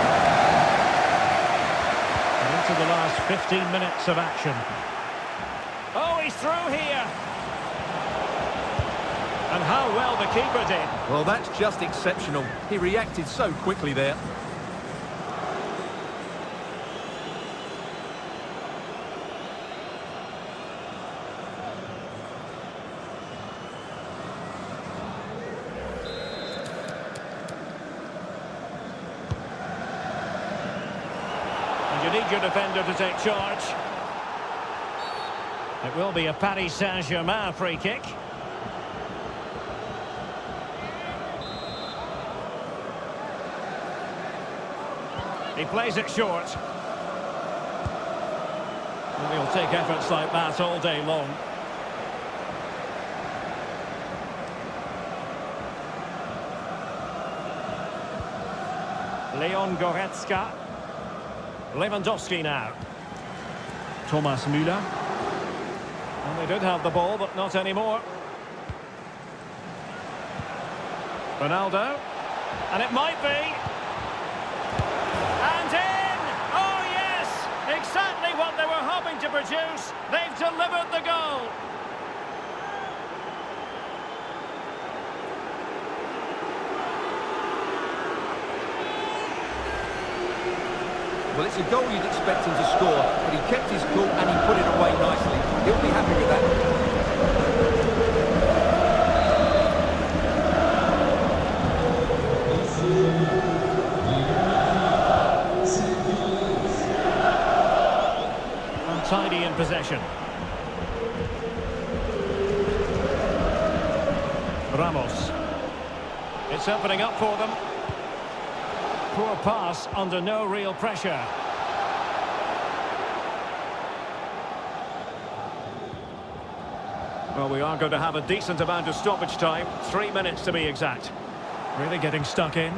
And into the last 15 minutes of action. Oh, he's through here. And how well the keeper did. Well, that's just exceptional. He reacted so quickly there. And you need your defender to take charge. It will be a Paris Saint-Germain free kick. He plays it short. And he'll take efforts like that all day long. Leon Goretzka. Lewandowski now. Thomas Müller. They did have the ball, but not anymore. Ronaldo. And it might be. And in! Oh, yes! Exactly what they were hoping to produce. They've delivered the goal. Well, it's a goal you'd expect him to score, but he kept his cool and he put it away nicely. He'll be happy with that. Tidy in possession. Ramos. It's opening up for them. Poor pass under no real pressure. Well, we are going to have a decent amount of stoppage time. 3 minutes to be exact. Really getting stuck in.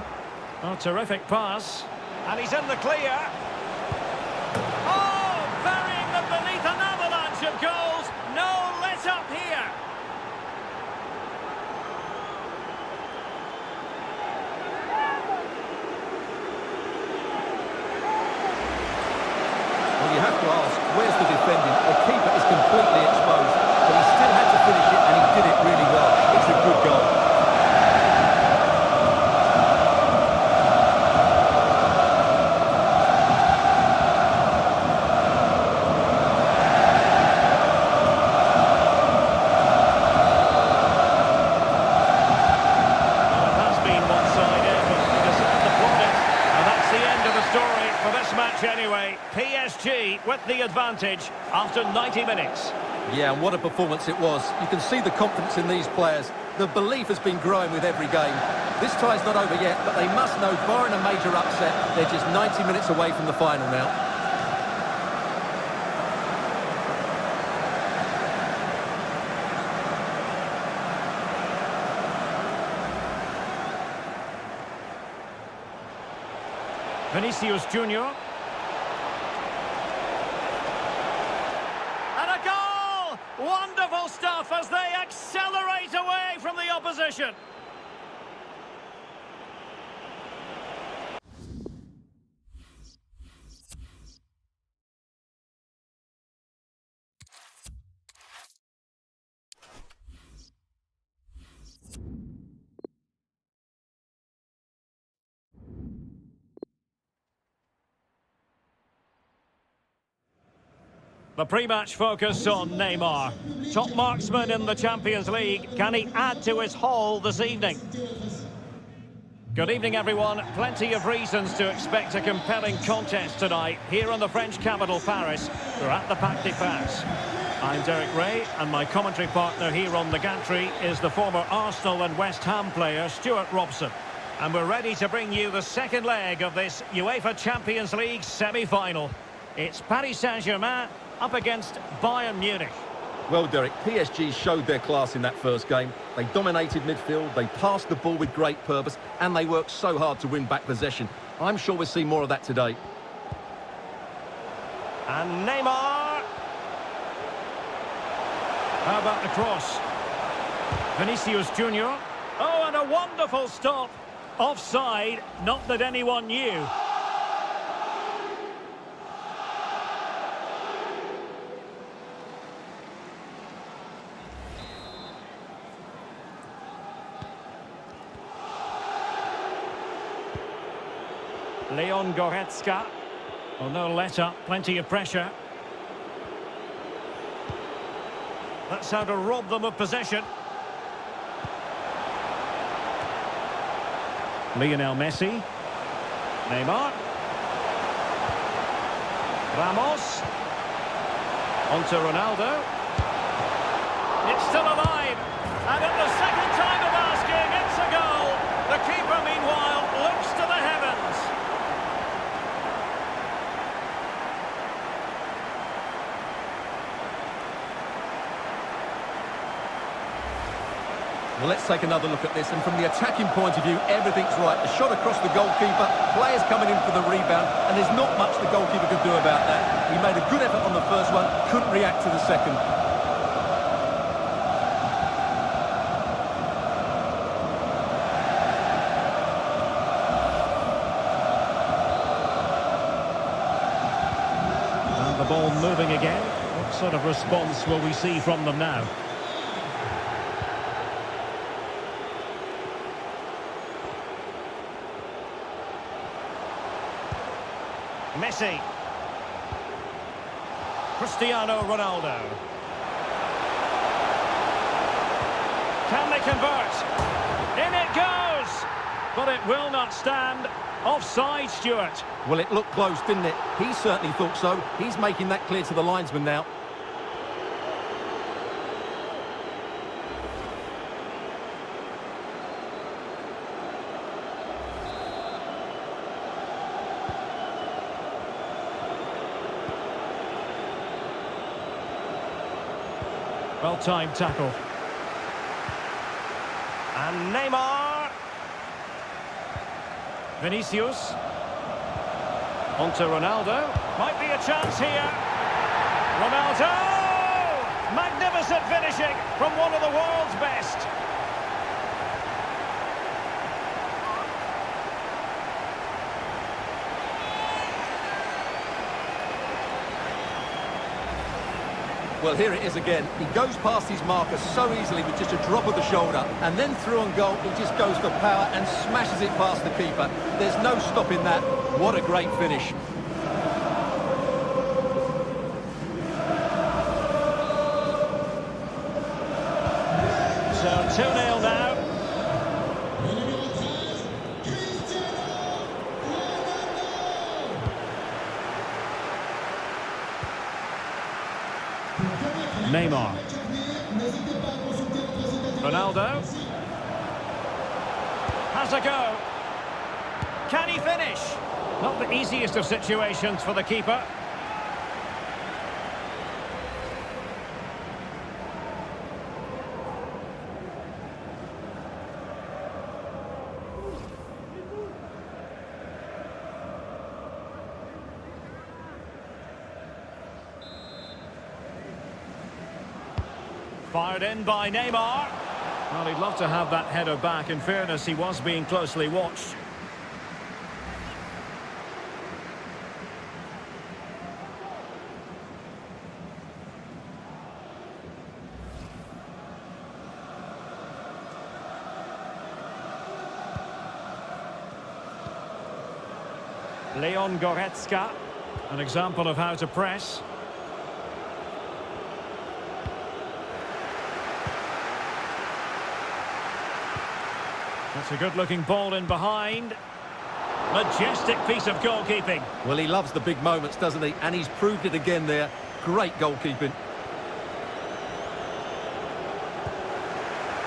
Oh, terrific pass. And he's in the clear. Oh, burying them beneath an avalanche of goals. No let up here. Well, you have to ask, where's the defending? The keeper is completely exposed, but he still had to finish it, and he did it really well. It's a good goal. Well, it has been one-sided, but he deserved the plaudits. And that's the end of the story for this match anyway. PSG with the advantage after 90 minutes. Yeah, and what a performance it was. You can see the confidence in these players. The belief has been growing with every game. This tie's not over yet, but they must know, barring a major upset, they're just 90 minutes away from the final now. Vinicius Junior. And a goal! Wonderful stuff as they accelerate away from the opposition. The pre-match focus on Neymar. Top marksman in the Champions League. Can he add to his haul this evening? Good evening, everyone. Plenty of reasons to expect a compelling contest tonight here in the French capital, Paris. We're at the Parc des Princes. I'm Derek Ray, and my commentary partner here on the gantry is the former Arsenal and West Ham player, Stuart Robson. And we're ready to bring you the second leg of this UEFA Champions League semi-final. It's Paris Saint-Germain up against Bayern Munich. Well, Derek, PSG showed their class in that first game. They dominated midfield, they passed the ball with great purpose, and they worked so hard to win back possession. I'm sure we'll see more of that today. And Neymar. How about the cross? Vinicius Junior. Oh, and a wonderful stop. Offside, not that anyone knew. Leon Goretzka. Oh, no let up, plenty of pressure. That's how to rob them of possession. Lionel Messi. Neymar. Ramos. On to Ronaldo. It's still alive. And at the second time of asking, it's a goal. The keeper, meanwhile, looks to the heavens. Well, let's take another look at this, and from the attacking point of view, everything's right. The shot across the goalkeeper, players coming in for the rebound, and there's not much the goalkeeper could do about that. He made a good effort on the first one, couldn't react to the second. again. What sort of response will we see from them now? Messi. Cristiano Ronaldo. Can they convert? In it goes! But it will not stand. Offside, Stuart. Well, it looked close, didn't it? He certainly thought so. He's making that clear to the linesman now. Well-timed tackle. And Neymar. Vinicius. On to Ronaldo. Might be a chance here. Ronaldo! Magnificent finishing from one of the world's best. Well, here it is again. He goes past his marker so easily with just a drop of the shoulder. And then through on goal, he just goes for power and smashes it past the keeper. There's no stopping that. What a great finish. So 2-0 now. Neymar. Ronaldo. Has a go. Can he finish? Not the easiest of situations for the keeper. Fired in by Neymar. Well, he'd love to have that header back. In fairness, he was being closely watched. Leon Goretzka, an example of how to press. That's a good-looking ball in behind. Majestic piece of goalkeeping. Well, he loves the big moments, doesn't he? And he's proved it again there. Great goalkeeping.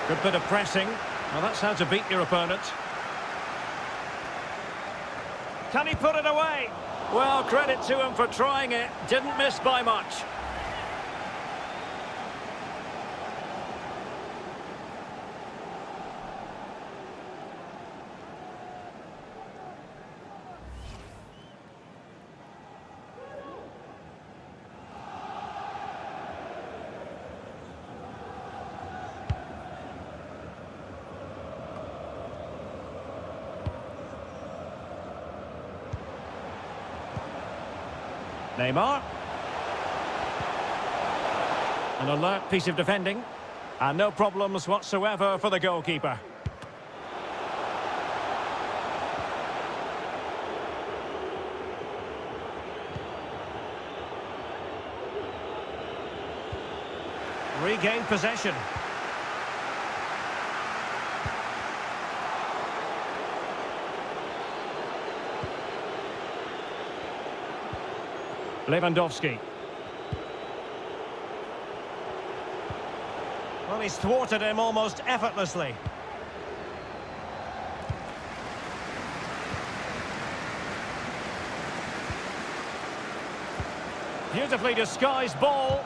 Good bit of pressing. Well, that's how to beat your opponent. Can he put it away? Well, credit to him for trying it. Didn't miss by much. Neymar. An alert piece of defending. And no problems whatsoever for the goalkeeper. Regained possession. Lewandowski. Well, he's thwarted him almost effortlessly. Beautifully disguised ball.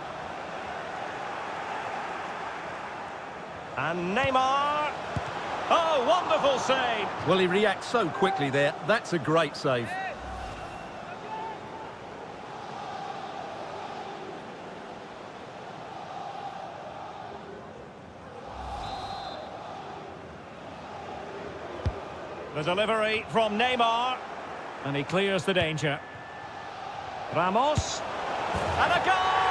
And Neymar. Oh, wonderful save. Well, he reacts so quickly there. That's a great save. The delivery from Neymar. And he clears the danger. Ramos. And a goal!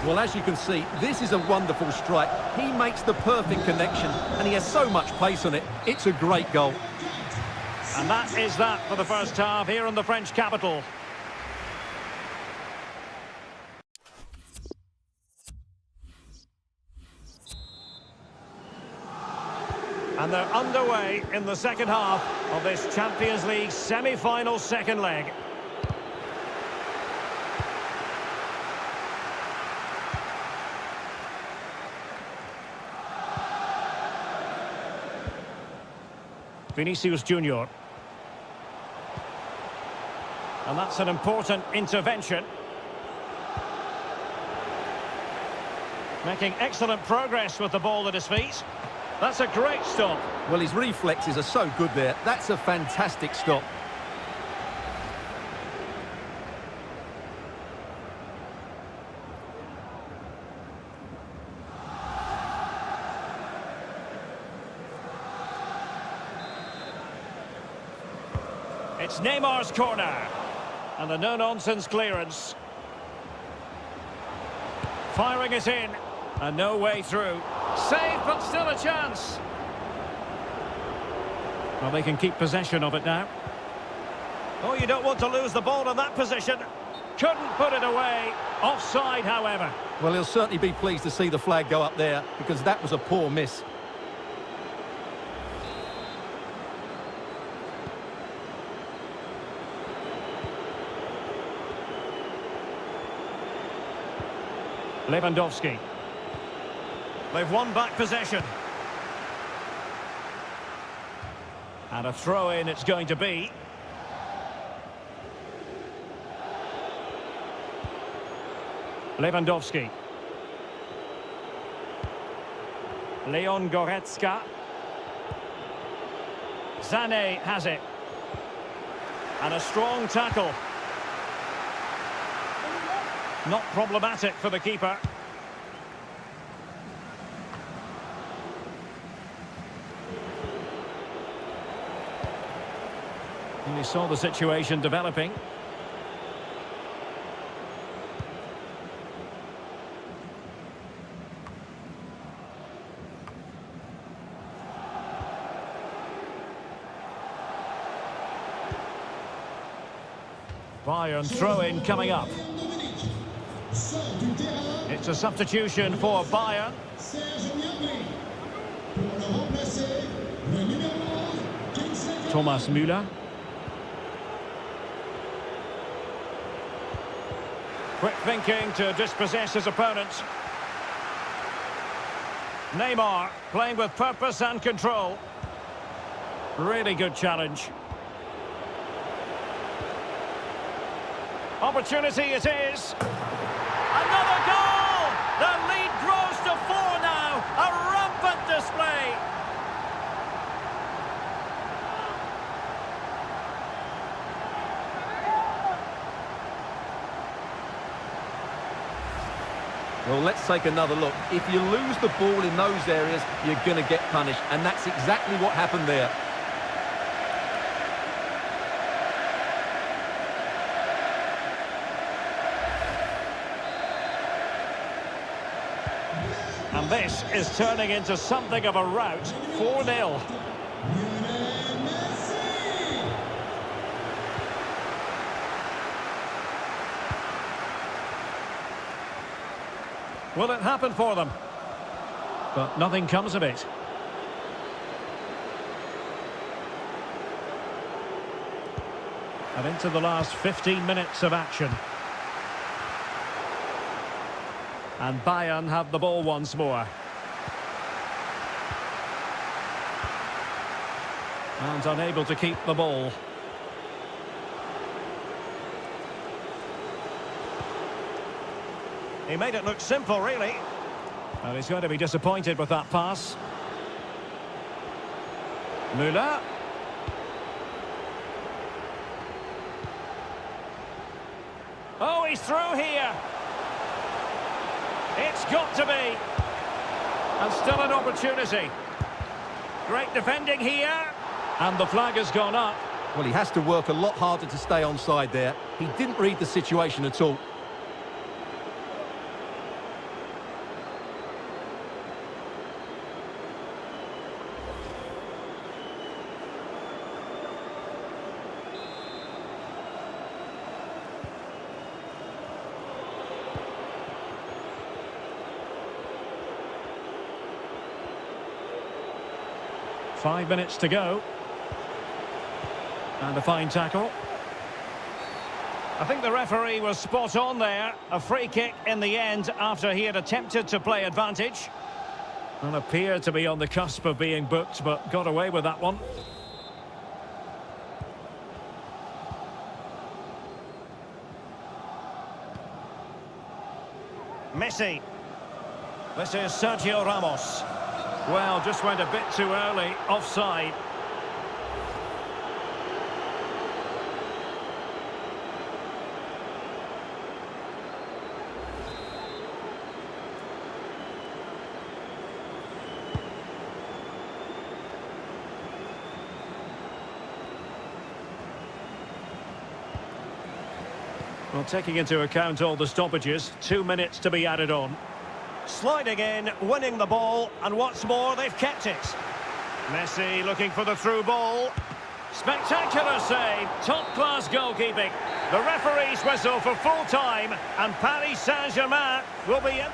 Well, as you can see, this is a wonderful strike. He makes the perfect connection, and he has so much pace on it. It's a great goal. And that is that for the first half here in the French capital. And they're underway in the second half of this Champions League semi-final second leg. Vinicius Junior. And that's an important intervention. Making excellent progress with the ball at his feet. That's a great stop. Well, his reflexes are so good there. That's a fantastic stop. It's Neymar's corner. And the no-nonsense clearance. Firing it in. And no way through. Save, but still a chance. Well, they can keep possession of it now. Oh, you don't want to lose the ball in that position. Couldn't put it away. Offside, however. Well, he'll certainly be pleased to see the flag go up there, because that was a poor miss. Lewandowski. They've won back possession. And a throw-in it's going to be. Lewandowski. Leon Goretzka. Sané has it. And a strong tackle. Not problematic for the keeper. And he saw the situation developing. Bayern throw-in coming up. It's a substitution for Bayern. Thomas Müller. Quick thinking to dispossess his opponent. Neymar playing with purpose and control. Really good challenge. Opportunity it is. Another goal! The lead grows to 4 now. A rampant display. Well, let's take another look. If you lose the ball in those areas, you're going to get punished. And that's exactly what happened there. And this is turning into something of a rout. 4-0. Will it happen for them? But nothing comes of it. And into the last 15 minutes of action. And Bayern have the ball once more. And unable to keep the ball. He made it look simple, really. And he's going to be disappointed with that pass. Müller. Oh, he's through here. It's got to be. And still an opportunity. Great defending here. And the flag has gone up. Well, he has to work a lot harder to stay onside there. He didn't read the situation at all. 5 minutes to go. And a fine tackle. I think the referee was spot on there. A free kick in the end after he had attempted to play advantage. And appeared to be on the cusp of being booked, but got away with that one. Messi. This is Sergio Ramos. Well, just went a bit too early, offside. Well, taking into account all the stoppages, 2 minutes to be added on. Sliding in, winning the ball, and what's more, they've kept it. Messi looking for the through ball. Spectacular save, top-class goalkeeping. The referee's whistle for full time, and Paris Saint-Germain will be in.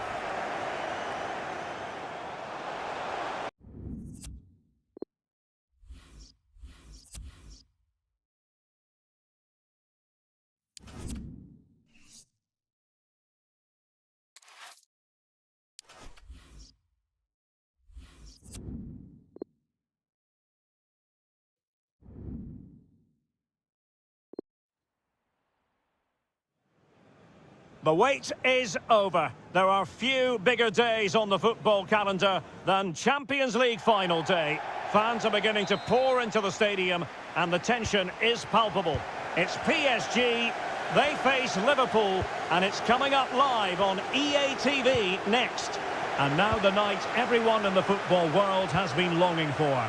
The wait is over. There are few bigger days on the football calendar than Champions League final day. Fans are beginning to pour into the stadium and the tension is palpable. It's PSG, they face Liverpool, and it's coming up live on EA TV next. And now the night everyone in the football world has been longing for.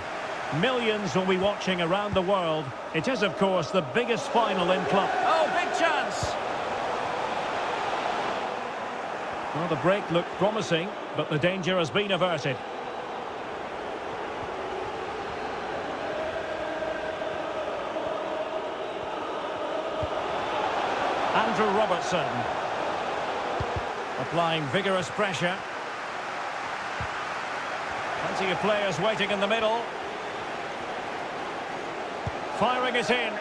Millions will be watching around the world. It is, of course, the biggest final in club. Oh, big chance! Well, the break looked promising, but the danger has been averted. Andrew Robertson. Applying vigorous pressure. Plenty of players waiting in the middle. Firing it in.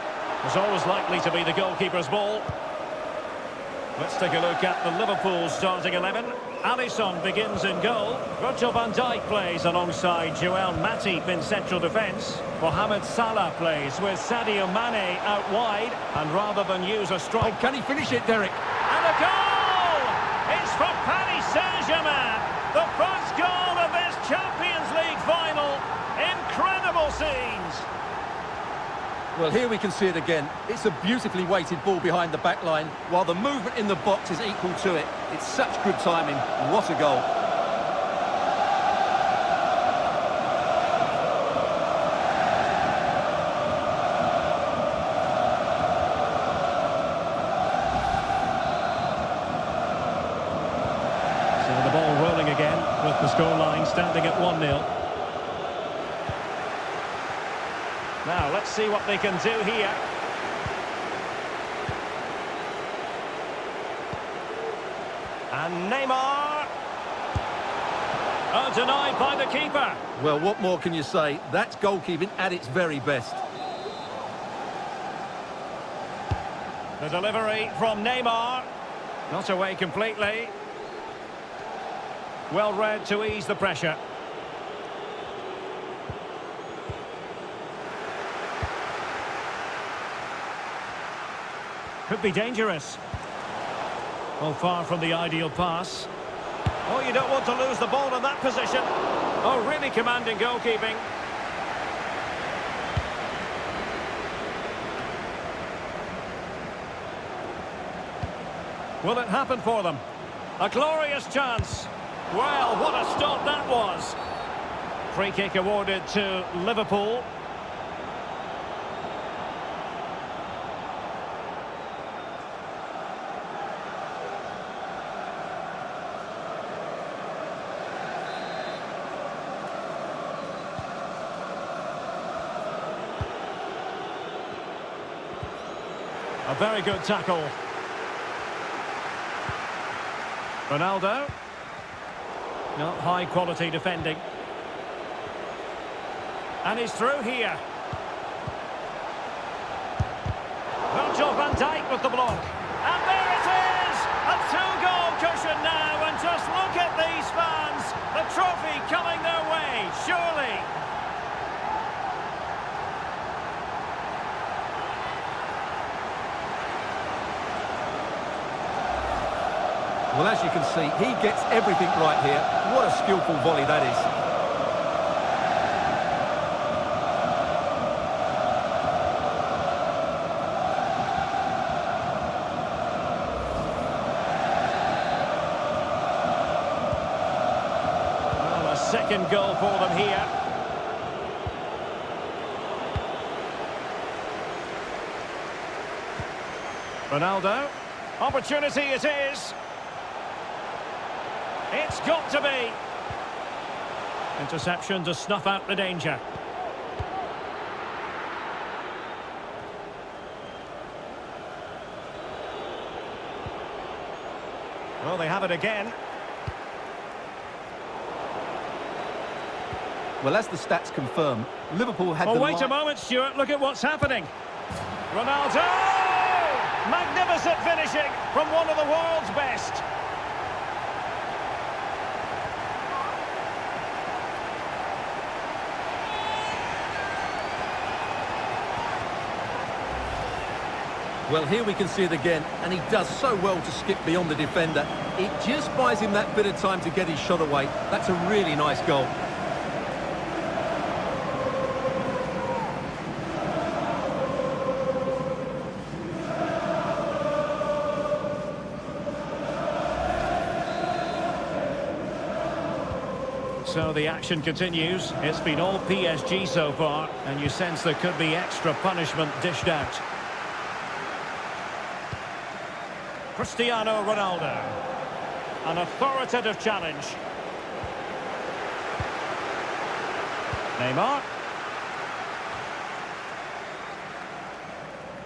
Was always likely to be the goalkeeper's ball. Let's take a look at the Liverpool starting 11. Alisson begins in goal. Virgil van Dijk plays alongside Joel Matip in central defence. Mohamed Salah plays with Sadio Mane out wide. And rather than use a strike... Oh, can he finish it, Derek? And a goal! It's for Paris Saint-Germain. The first goal of this Champions League final. Incredible scenes. Well, here we can see it again. It's a beautifully weighted ball behind the back line, while the movement in the box is equal to it. It's such good timing. What a goal. So the ball rolling again, with the scoreline standing at 1-0. Now, let's see what they can do here. And Neymar. Oh, denied by the keeper. Well, what more can you say? That's goalkeeping at its very best. The delivery from Neymar. Not away completely. Well read to ease the pressure. Could be dangerous. Oh, far from the ideal pass. Oh, you don't want to lose the ball in that position. Oh, really commanding goalkeeping. Will it happen for them? A glorious chance. Well, what a stop that was. Free kick awarded to Liverpool. A very good tackle. Ronaldo. Not high quality defending. And he's through here. Virgil van Dijk with the block. And there it is! A two-goal cushion now, and just look at these fans. The trophy coming their way, surely. Well, as you can see, he gets everything right here. What a skillful volley that is. Second goal for them here. Ronaldo. Opportunity it is. It's got to be. Interception to snuff out the danger. Well, they have it again. Well, as the stats confirm, Liverpool had Oh, wait a moment, Stuart. Look at what's happening. Ronaldo! Magnificent finishing from one of the world's best. Well, here we can see it again, and he does so well to skip beyond the defender. It just buys him that bit of time to get his shot away. That's a really nice goal. So the action continues. It's been all PSG so far, and you sense there could be extra punishment dished out. Cristiano Ronaldo. An authoritative challenge. Neymar.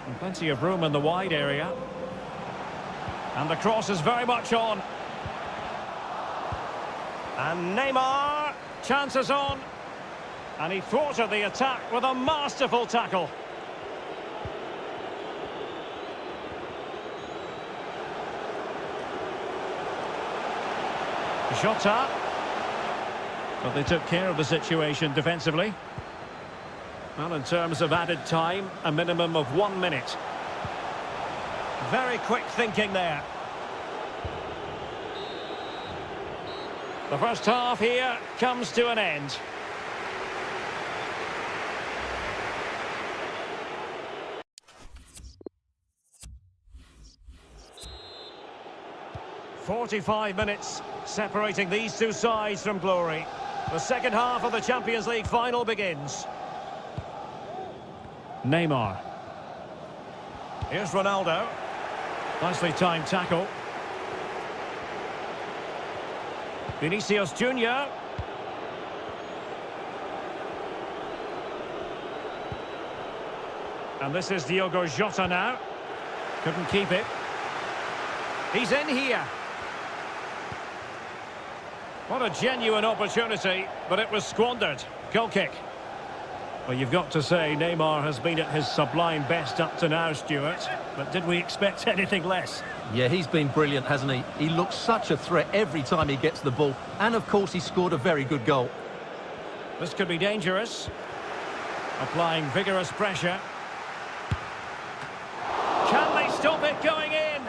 And plenty of room in the wide area. And the cross is very much on. And Neymar, chances on. And he thwarted the attack with a masterful tackle. Jota. But they took care of the situation defensively. Well, in terms of added time, a minimum of 1 minute. Very quick thinking there. The first half here comes to an end. "45 minutes separating these two sides from glory. The second half of the Champions League final begins. Neymar. Here's Ronaldo. Nicely timed tackle. Vinicius Junior. And this is Diogo Jota now. Couldn't keep it. He's in here. What a genuine opportunity, but it was squandered. Goal kick. Well, you've got to say Neymar has been at his sublime best up to now, Stuart. But did we expect anything less? Yeah, he's been brilliant, hasn't he? He looks such a threat every time he gets the ball. And, of course, he scored a very good goal. This could be dangerous. Applying vigorous pressure. Can they stop it going in?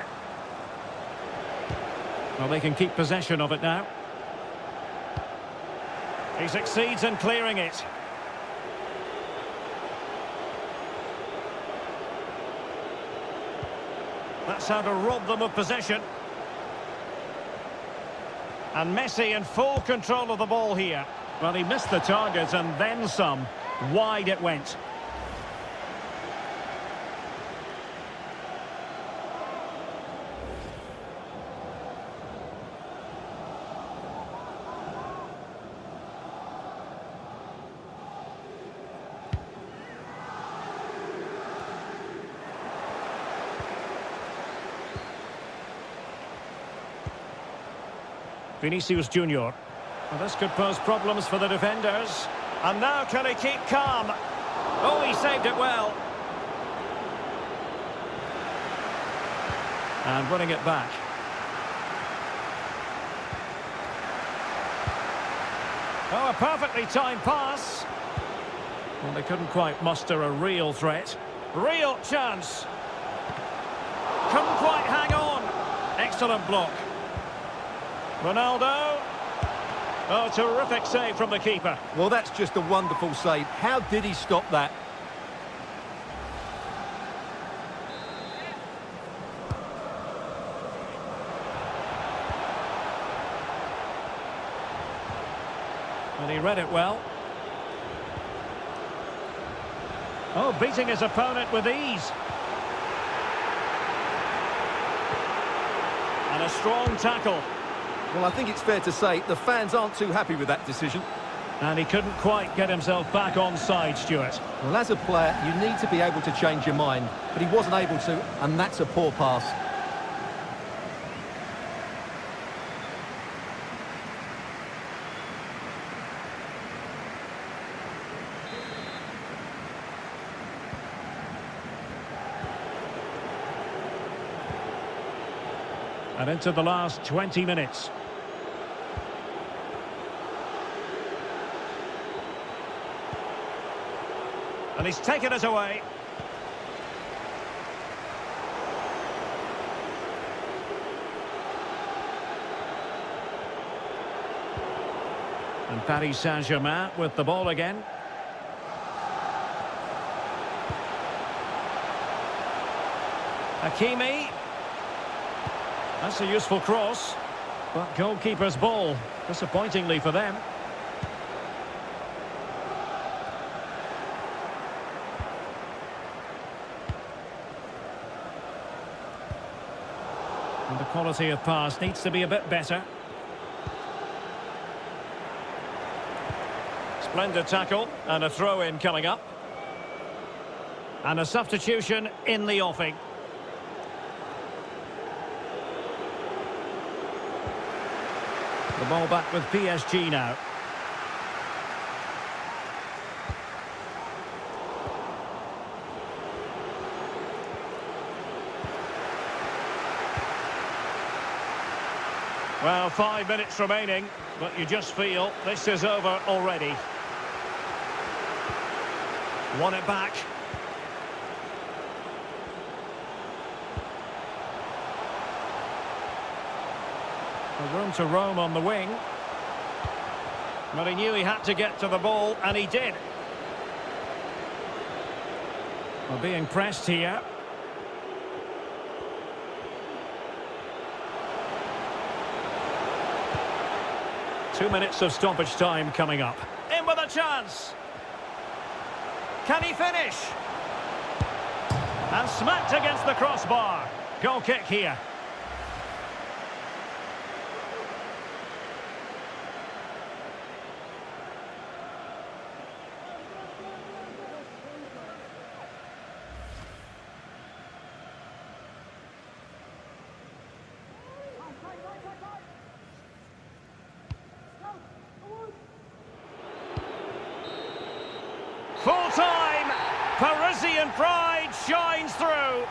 Well, they can keep possession of it now. He succeeds in clearing it. That's how to rob them of possession. And Messi in full control of the ball here. Well, he missed the target and then some. Wide it went. Vinicius Junior. Well, this could pose problems for the defenders. And now can he keep calm? Oh, he saved it well. And winning it back. Oh, a perfectly timed pass. Well, they couldn't quite muster a real threat. Real chance. Couldn't quite hang on. Excellent block. Ronaldo. Oh, terrific save from the keeper. Well, that's just a wonderful save. How did he stop that? And he read it well. Oh, beating his opponent with ease. And a strong tackle. Well, I think it's fair to say the fans aren't too happy with that decision. And he couldn't quite get himself back on side, Stuart. Well, as a player, you need to be able to change your mind, but he wasn't able to, and that's a poor pass. And into the last 20 minutes. And he's taken it away. And Paris Saint-Germain with the ball again. Hakimi. That's a useful cross. But goalkeeper's ball, disappointingly for them. And the quality of pass needs to be a bit better. Splendid tackle, and a throw-in coming up. And a substitution in the offing. The ball back with PSG now. Well, 5 minutes remaining, but you just feel this is over already. Won it back. A room to roam on the wing. But he knew he had to get to the ball, and he did. Well, being pressed here. Two minutes of stoppage time coming up. In with a chance. Can he finish? And smacked against the crossbar. Goal kick here. Full time. Parisian pride shines through.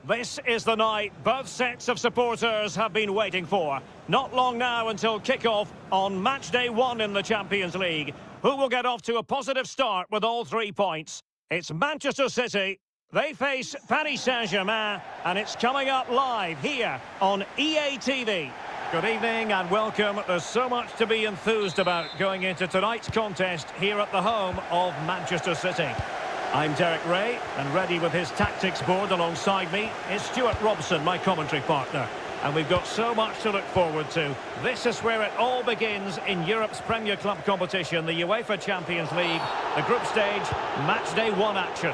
This is the night both sets of supporters have been waiting for. Not long now until kick-off on match day 1 in the Champions League. Who will get off to a positive start with all 3 points? It's Manchester City. They face Paris Saint-Germain, and it's coming up live here on EA TV. Good evening and welcome. There's so much to be enthused about going into tonight's contest here at the home of Manchester City. I'm Derek Ray, and ready with his tactics board alongside me is Stuart Robson, my commentary partner. And we've got so much to look forward to. This is where it all begins in Europe's Premier Club competition, the UEFA Champions League, the group stage, match day 1 action.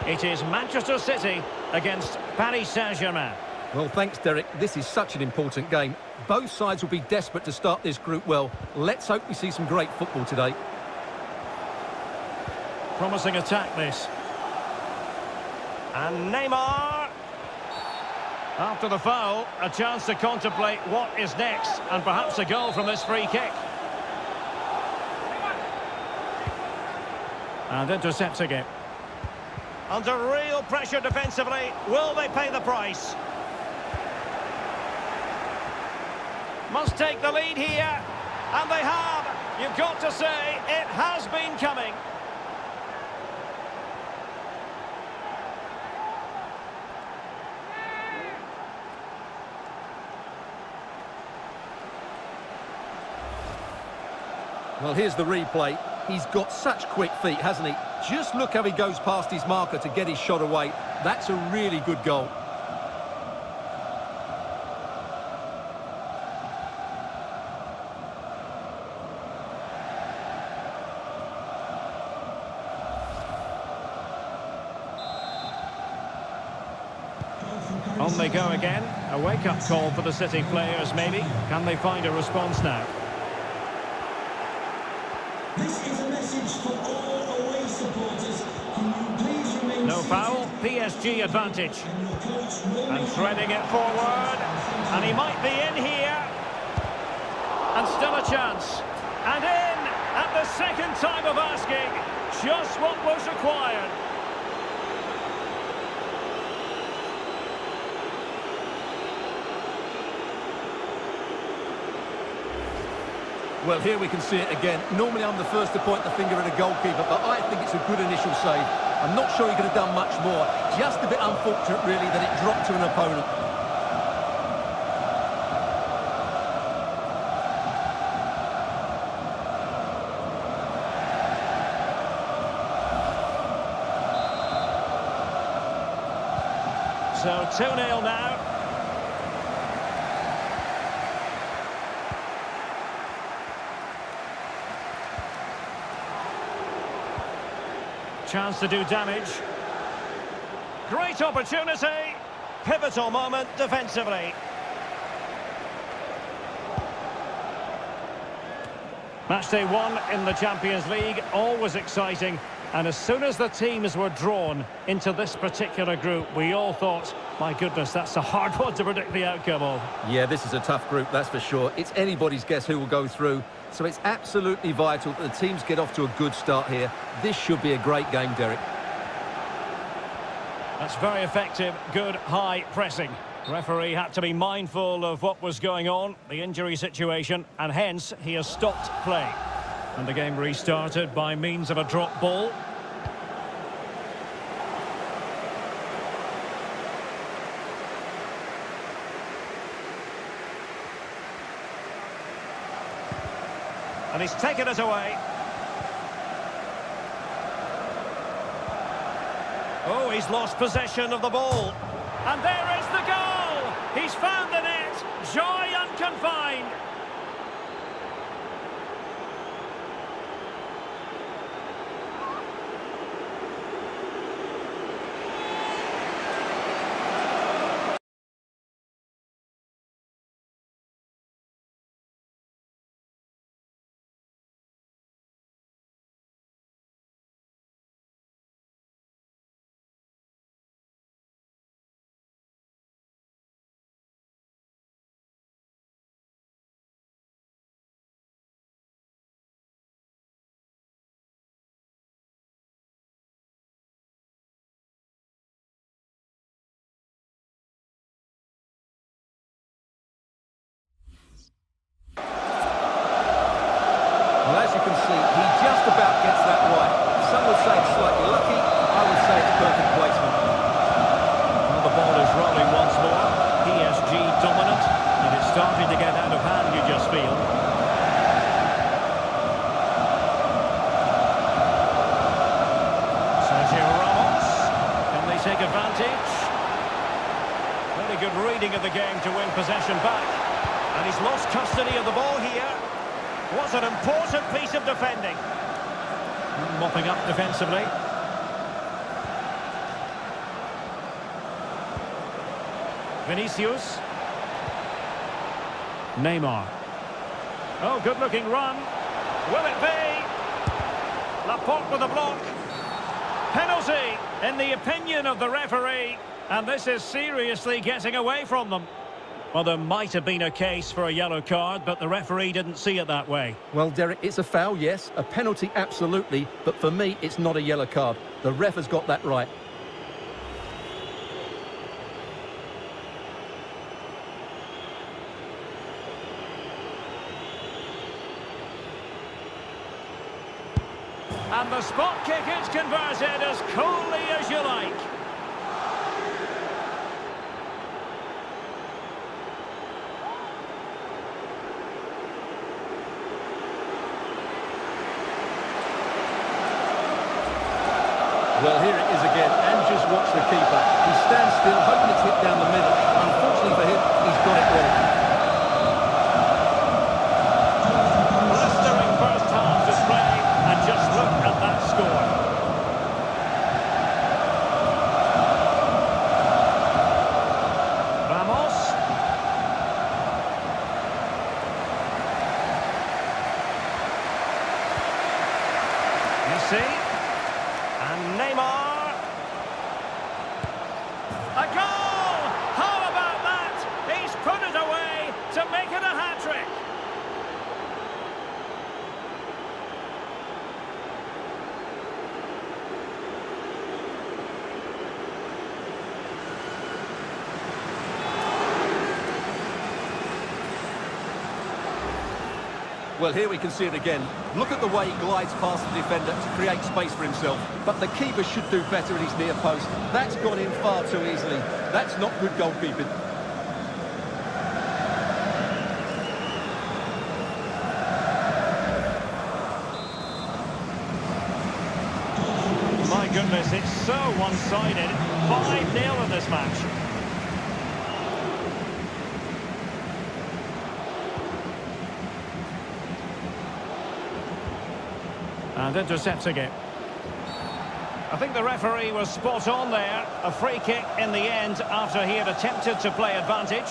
It is Manchester City against Paris Saint-Germain. Well, thanks, Derek. This is such an important game. Both sides will be desperate to start this group well. Let's hope we see some great football today. Promising attack, this. And Neymar. After the foul, a chance to contemplate what is next, and perhaps a goal from this free kick. And intercepting it. Under real pressure defensively, will they pay the price? Must take the lead here, and they have. You've got to say, it has been coming. Well, here's the replay. He's got such quick feet, hasn't he? Just look how he goes past his marker to get his shot away. That's a really good goal. On they go again. A wake-up call for the City players, maybe. Can they find a response now? This is a message for all away supporters. Can you please remain No foul, PSG advantage. And threading it forward. And he might be in here. And still a chance. And in at the second time of asking. Just what was required. Well, here we can see it again. Normally I'm the first to point the finger at a goalkeeper, but I think it's a good initial save. I'm not sure he could have done much more. Just a bit unfortunate, really, that it dropped to an opponent. So 2-0 now. Chance to do damage. Great opportunity. Pivotal moment defensively. Matchday 1 in the Champions League, always exciting. And as soon as the teams were drawn into this particular group, we all thought, my goodness, that's a hard one to predict the outcome of. Yeah, this is a tough group, that's for sure. It's anybody's guess who will go through. So it's absolutely vital that the teams get off to a good start here. This should be a great game, Derek. That's very effective, good high pressing. Referee had to be mindful of what was going on, the injury situation, and hence he has stopped play. And the game restarted by means of a drop ball. And he's taken it away. Oh, he's lost possession of the ball. And there is the goal! He's found the net. Joy unconfined. just about gets that right. Some would say it's slightly lucky, I would say it's perfect placement. Well, the ball is rolling once more. PSG dominant, and it's starting to get out of hand, you just feel. Sergio Ramos, can they take advantage? Very good reading of the game to win possession back. And he's lost custody of the ball here. Was an important piece of defending. Mopping up defensively. Vinicius. Neymar. Oh, good-looking run. Will it be? Laporte with a block. Penalty, in the opinion of the referee. And this is seriously getting away from them. Well, there might have been a case for a yellow card, but the referee didn't see it that way. Well, Derek, it's a foul, yes. A penalty, absolutely. But for me, it's not a yellow card. The ref has got that right. And the spot kick is converted as coolly as you like. Well, here it is again, and just watch the keeper. He stands still, hoping it's hit down the middle. Unfortunately for him, he's got it wrong. Blistering first half display, and just look at that score. Ramos. Messi. And Neymar. A goal! How about that? He's put it away to make it a hat-trick. Well, here we can see it again. Look at the way he glides past the defender to create space for himself. But the keeper should do better at his near post. That's gone in far too easily. That's not good goalkeeping. My goodness, it's so one-sided. 5-0 in this match. And intercepting it. I think the referee was spot on there. A free kick in the end after he had attempted to play advantage.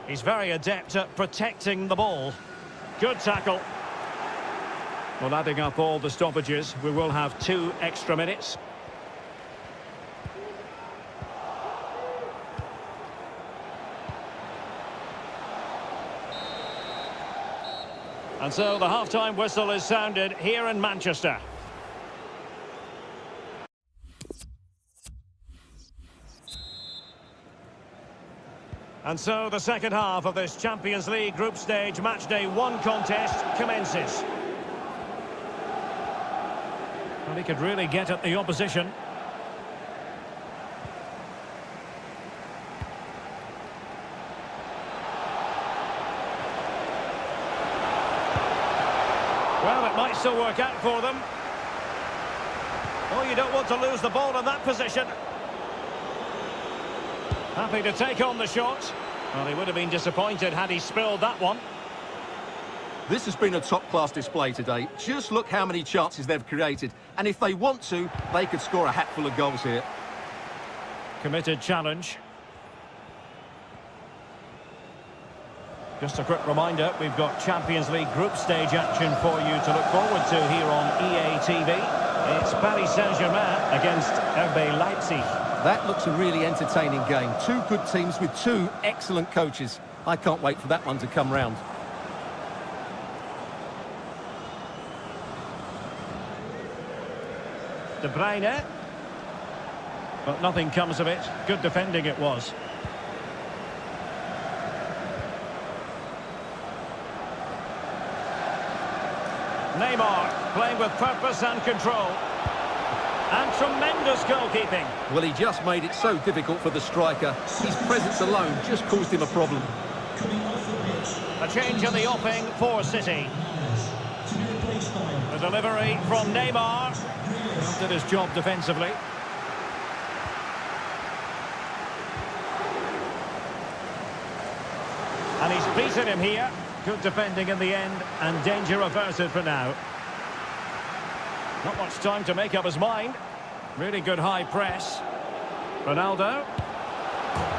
He's very adept at protecting the ball. Good tackle. Well, adding up all the stoppages, we will have 2 extra minutes. And so the half-time whistle is sounded here in Manchester. And so the second half of this Champions League group stage matchday 1 contest commences. And he could really get at the opposition. Well, it might still work out for them. Oh, you don't want to lose the ball in that position. Happy to take on the shot. Well, he would have been disappointed had he spilled that one. This has been a top-class display today. Just look how many chances they've created. And if they want to, they could score a hatful of goals here. Committed challenge. Just a quick reminder, we've got Champions League group stage action for you to look forward to here on EA TV. It's Paris Saint-Germain against RB Leipzig. That looks a really entertaining game. 2 good teams with 2 excellent coaches. I can't wait for that one to come round. De Bruyne. But nothing comes of it. Good defending it was. Neymar playing with purpose and control. And tremendous goalkeeping. Well, he just made it so difficult for the striker. His presence alone just caused him a problem. A change in the offing for City. The delivery from Neymar. Did his job defensively. And he's beaten him here. Good defending in the end, and danger averted for now. Not much time to make up his mind. Really good high press. Ronaldo.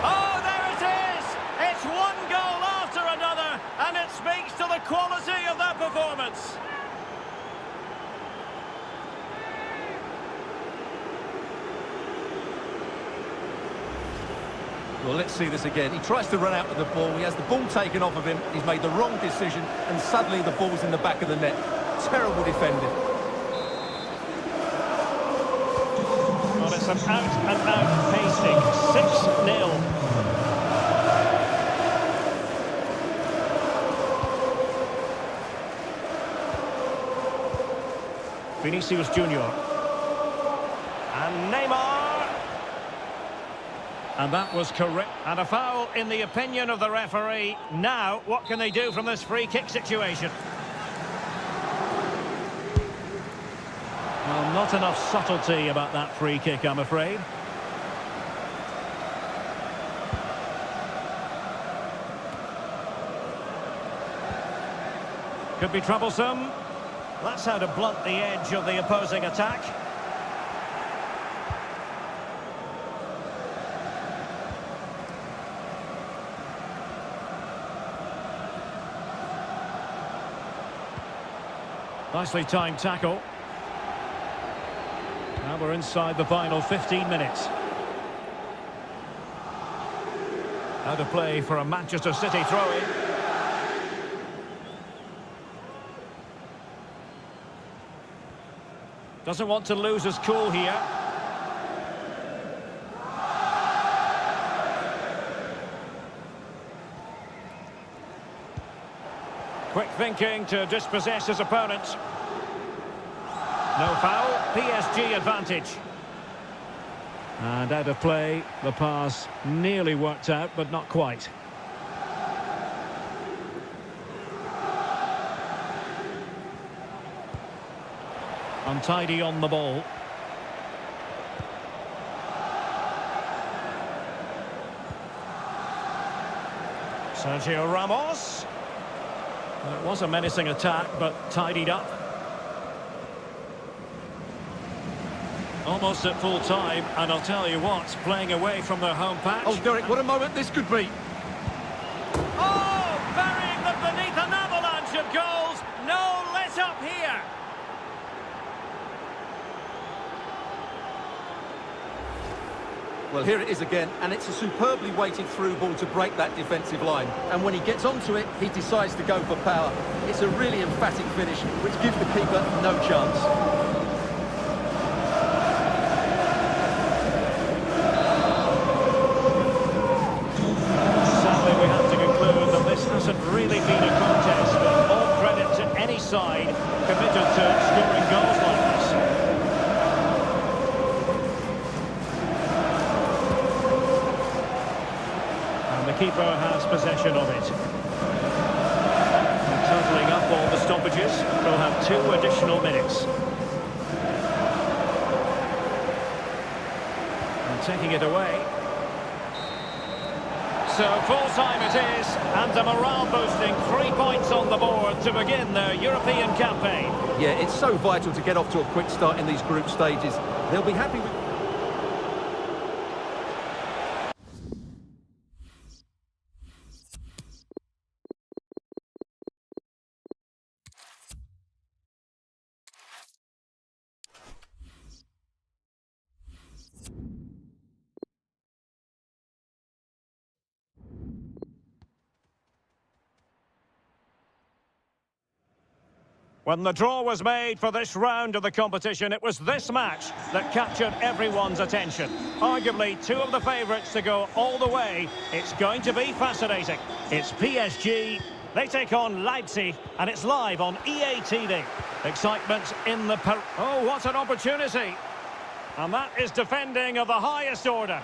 Oh, there it is! It's one goal after another, and it speaks to the quality of that performance. Well, let's see this again. He tries to run out with the ball. He has the ball taken off of him. He's made the wrong decision, and suddenly the ball's in the back of the net. Terrible defending. Well, it's an out-and-out pasting. 6-0. Vinicius Junior. And Neymar. And that was correct. And a foul in the opinion of the referee. Now, what can they do from this free kick situation? Well, not enough subtlety about that free kick, I'm afraid. Could be troublesome. That's how to blunt the edge of the opposing attack. Nicely timed tackle. Now we're inside the final 15 minutes. How to play for a Manchester City throw-in. Doesn't want to lose his cool here. Quick thinking to dispossess his opponent. No foul, PSG advantage. And out of play, the pass nearly worked out, but not quite. Untidy on the ball. Sergio Ramos. Well, it was a menacing attack, but tidied up. Almost at full time, and I'll tell you what, playing away from their home patch. Oh, Derek, what a moment this could be. Oh, burying them beneath an avalanche of goals. No let up here. Well, here it is again, and it's a superbly weighted through ball to break that defensive line. And when he gets onto it, he decides to go for power. It's a really emphatic finish, which gives the keeper no chance. Sadly, we have to conclude that this hasn't really been a contest, but all credit to any side committed to scoring goals like this. The keeper has possession of it. And totalling up all the stoppages, we'll have 2 additional minutes. And taking it away. So full time it is, and a morale boosting 3 points on the board to begin their European campaign. Yeah, it's so vital to get off to a quick start in these group stages. They'll be happy with... When the draw was made for this round of the competition, it was this match that captured everyone's attention. Arguably 2 of the favourites to go all the way. It's going to be fascinating. It's PSG, they take on Leipzig, and it's live on EA TV. Excitement in the... Oh, what an opportunity! And that is defending of the highest order.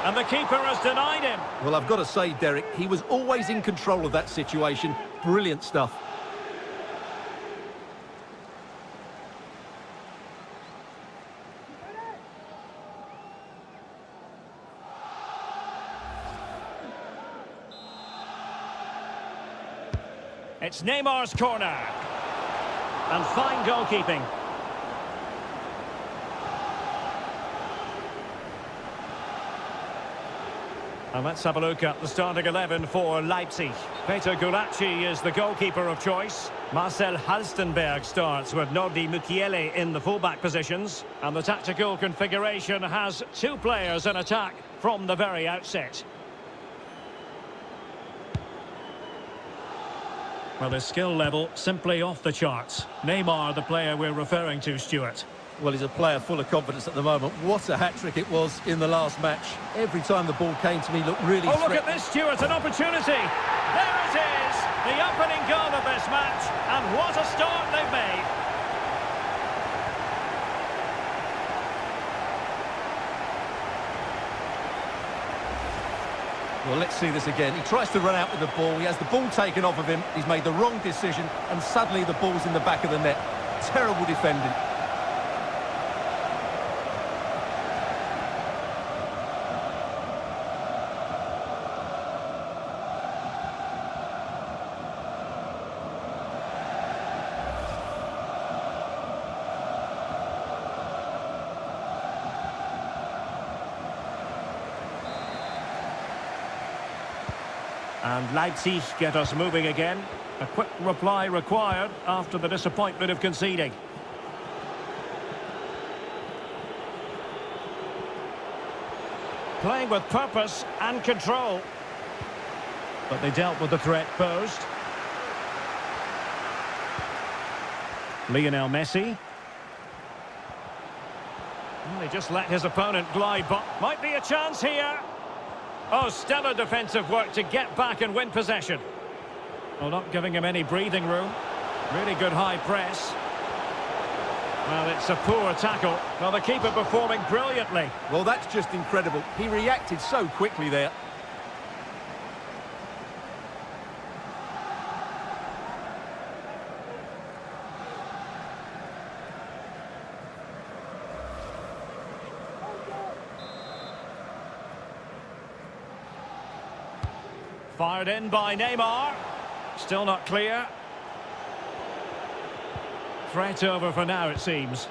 And the keeper has denied him. Well, I've got to say, Derek, he was always in control of that situation. Brilliant stuff. It's Neymar's corner. And fine goalkeeping. And let's have a look at the starting 11 for Leipzig. Peter Gulácsi is the goalkeeper of choice. Marcel Halstenberg starts with Nordi Mukiele in the fullback positions. And the tactical configuration has two players in attack from the very outset. Well, his skill level simply off the charts. Neymar, the player we're referring to, Stuart. Well, he's a player full of confidence at the moment. What a hat-trick it was in the last match. Every time the ball came to me, looked really Oh, look at this, Stuart, an opportunity. There it is, the opening goal of this match. And what a start they've made. Well, let's see this again. He tries to run out with the ball. He has the ball taken off of him. He's made the wrong decision, and suddenly the ball's in the back of the net. Terrible defending. And Leipzig get us moving again. A quick reply required after the disappointment of conceding. Playing with purpose and control. But they dealt with the threat posed. Lionel Messi. Well, he just let his opponent glide, but might be a chance here. Oh, stellar defensive work to get back and win possession. Well, not giving him any breathing room. Really good high press. Well, it's a poor tackle. Well, the keeper performing brilliantly. Well, that's just incredible. He reacted so quickly there. Fired in by Neymar. Still not clear. Threat over for now, it seems.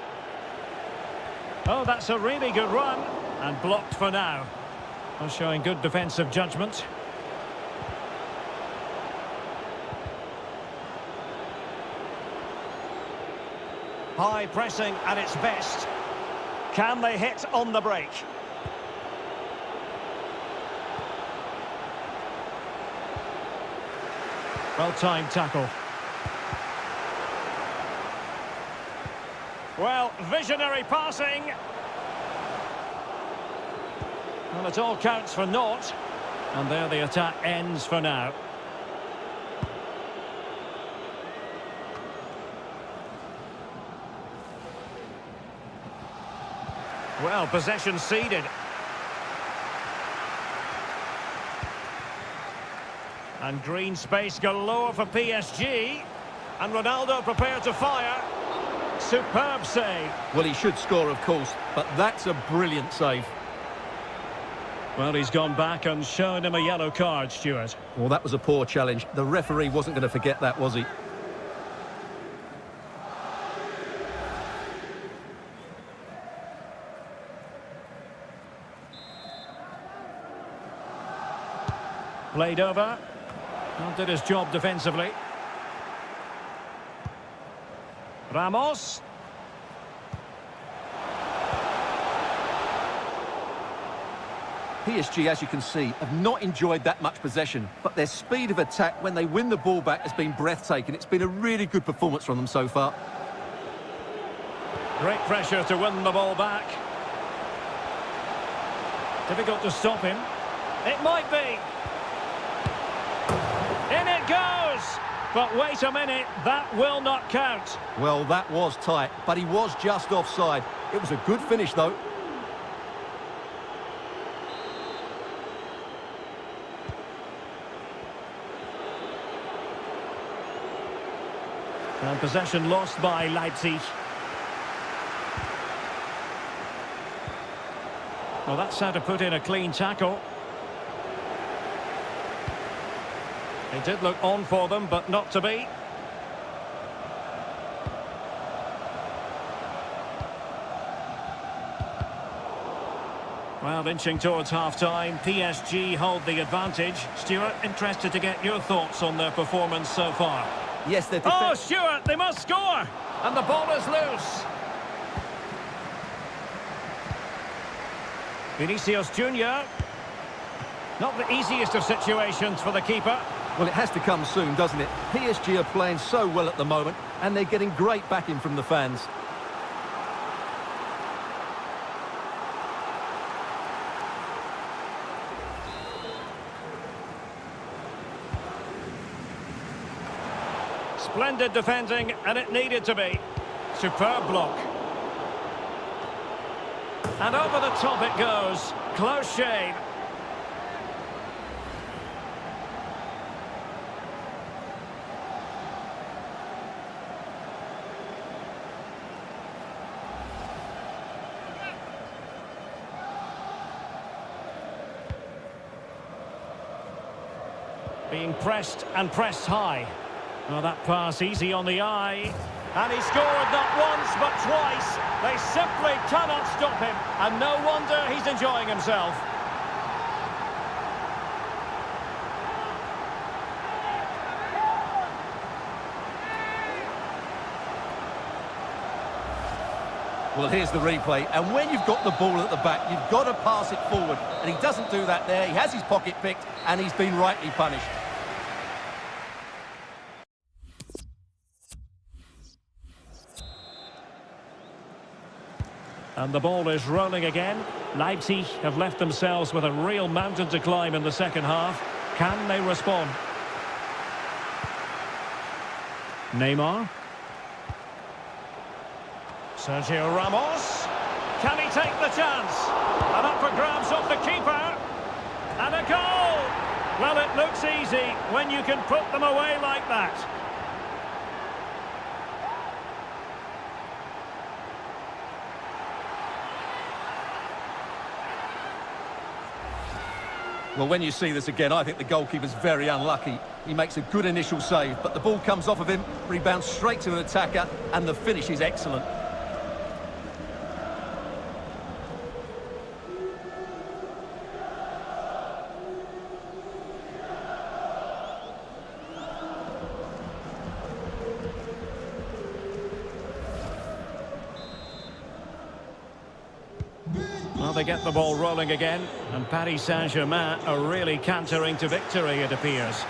Oh, that's a really good run. And blocked for now. Well, showing good defensive judgment. High pressing at its best. Can they hit on the break? Well-timed tackle. Well, visionary passing. Well, it all counts for naught. And there the attack ends for now. Well, possession ceded. And green space galore for PSG. And Ronaldo prepared to fire. Superb save. Well, he should score, of course, but that's a brilliant save. Well, he's gone back and shown him a yellow card, Stuart. Well, that was a poor challenge. The referee wasn't going to forget that, was he? Played over. Well, did his job defensively. Ramos. PSG, as you can see, have not enjoyed that much possession, but their speed of attack when they win the ball back has been breathtaking. It's been a really good performance from them so far. Great pressure to win the ball back. Difficult to stop him. It might be. In it goes! But wait a minute, that will not count. Well, that was tight, but he was just offside. It was a good finish, though. And possession lost by Leipzig. Well, that's how to put in a clean tackle. It did look on for them, but not to be. Well, inching towards half-time, PSG hold the advantage. Stuart, interested to get your thoughts on their performance so far. Yes, they're... Oh, Stuart, they must score! And the ball is loose. Vinicius Junior. Not the easiest of situations for the keeper. Well, it has to come soon, doesn't it? PSG are playing so well at the moment, and they're getting great backing from the fans. Splendid defending, and it needed to be. Superb block. And over the top it goes. Close shave. Being pressed and pressed high. Oh, that pass easy on the eye. And he scored not once but twice. They simply cannot stop him. And no wonder he's enjoying himself. Well, here's the replay. And when you've got the ball at the back, you've got to pass it forward. And he doesn't do that there. He has his pocket picked, and he's been rightly punished. And the ball is rolling again. Leipzig have left themselves with a real mountain to climb in the second half. Can they respond? Neymar. Sergio Ramos. Can he take the chance? And up for grabs off the keeper. And a goal! Well, it looks easy when you can put them away like that. Well, when you see this again, I think the goalkeeper's very unlucky. He makes a good initial save, but the ball comes off of him, rebounds straight to an attacker, and the finish is excellent. Well, they get the ball rolling again, and Paris Saint-Germain are really cantering to victory, it appears.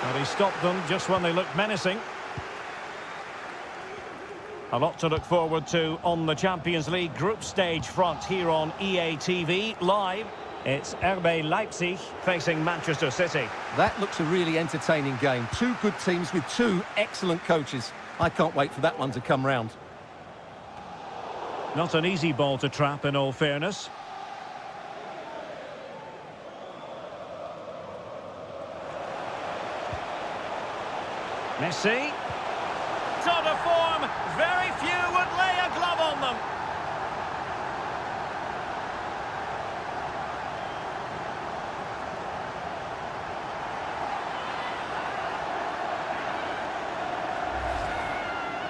But he stopped them just when they looked menacing. A lot to look forward to on the Champions League group stage front here on EA TV live. It's RB Leipzig facing Manchester City. That looks a really entertaining game. Two good teams with two excellent coaches. I can't wait for that one to come round. Not an easy ball to trap, in all fairness. Messi. Sort of form. Very few would lay a glove on them.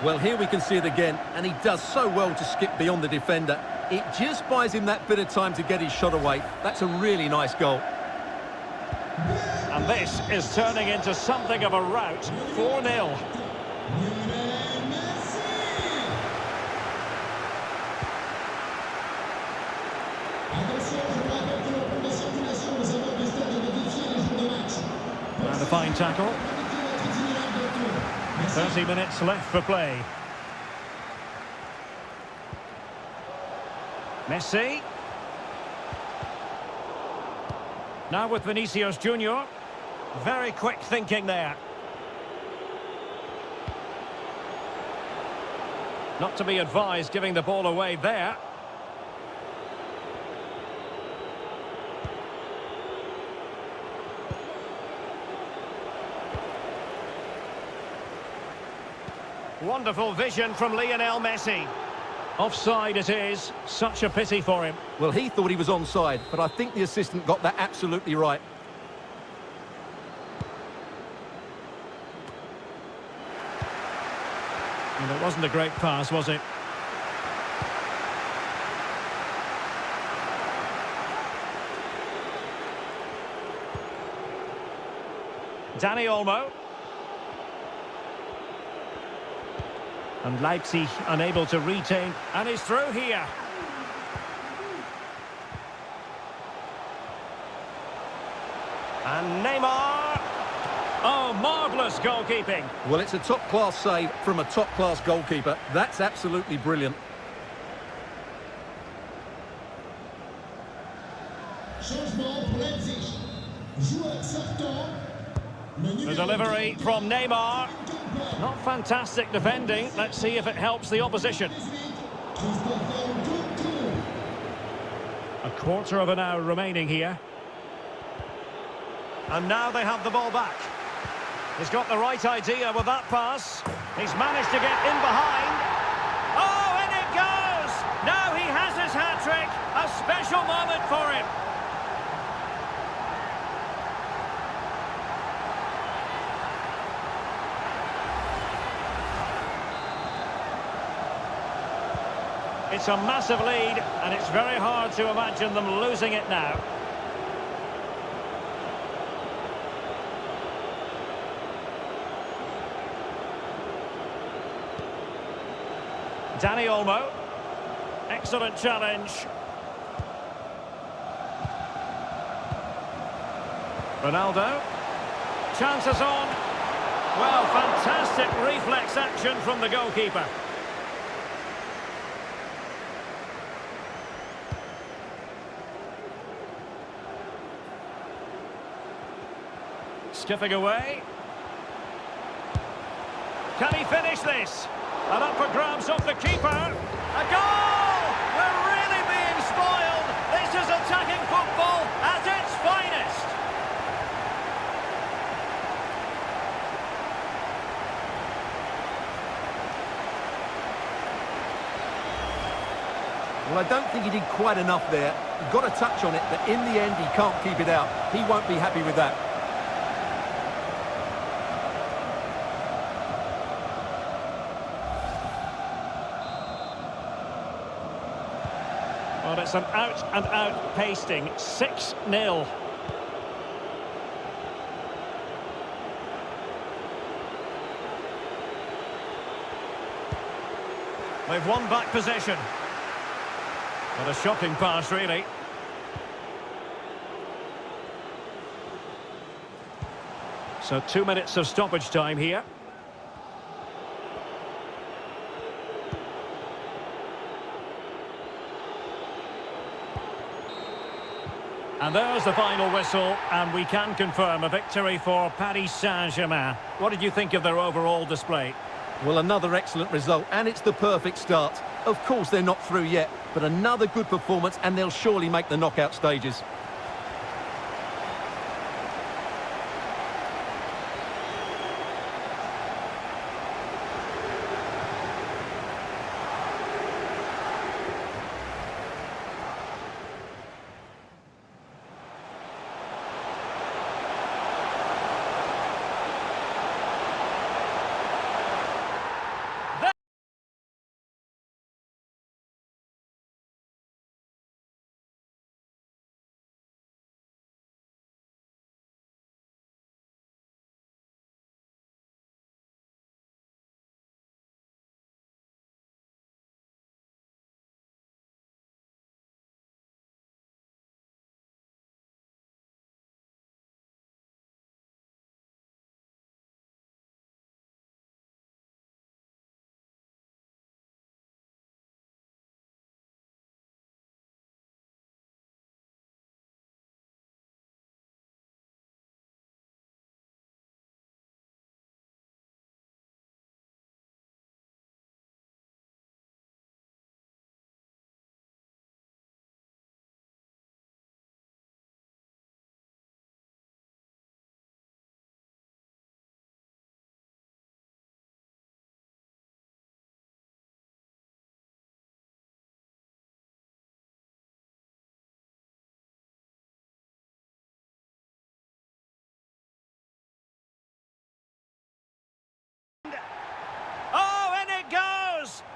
Well, here we can see it again, and he does so well to skip beyond the defender. It just buys him that bit of time to get his shot away. That's a really nice goal. And this is turning into something of a rout. 4-0. And a fine tackle. 30 minutes left for play. Messi. Now with Vinicius Junior. Very quick thinking there. Not to be advised giving the ball away there. Wonderful vision from Lionel Messi. Offside it is. Such a pity for him. Well, he thought he was onside, but I think the assistant got that absolutely right. And it wasn't a great pass, was it? Dani Olmo. And Leipzig unable to retain. And he's through here. And Neymar. Oh, marvellous goalkeeping. Well, it's a top-class save from a top-class goalkeeper. That's absolutely brilliant. Changement pour Leipzig. Joueur sortant. The delivery from Neymar. Not fantastic defending. Let's see if it helps the opposition. A quarter of an hour remaining here. And now they have the ball back. He's got the right idea with that pass. He's managed to get in behind. Oh, and it goes! Now he has his hat-trick. A special moment for him. It's a massive lead, and it's very hard to imagine them losing it now. Dani Olmo. Excellent challenge. Ronaldo. Chances on. Well, fantastic reflex action from the goalkeeper. Skipping away. Can he finish this? And up for grabs off the keeper. A goal! We're really being spoiled. This is attacking football at its finest. Well, I don't think he did quite enough there. He got a touch on it, but in the end, he can't keep it out. He won't be happy with that. Well, it's an out-and-out pasting. 6-0. They've won back possession. What a shocking pass, really. So 2 minutes of stoppage time here. And there's the final whistle, and we can confirm a victory for Paris Saint-Germain. What did you think of their overall display? Well, another excellent result, and it's the perfect start. Of course, they're not through yet, but another good performance, and they'll surely make the knockout stages.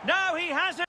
Now he has it.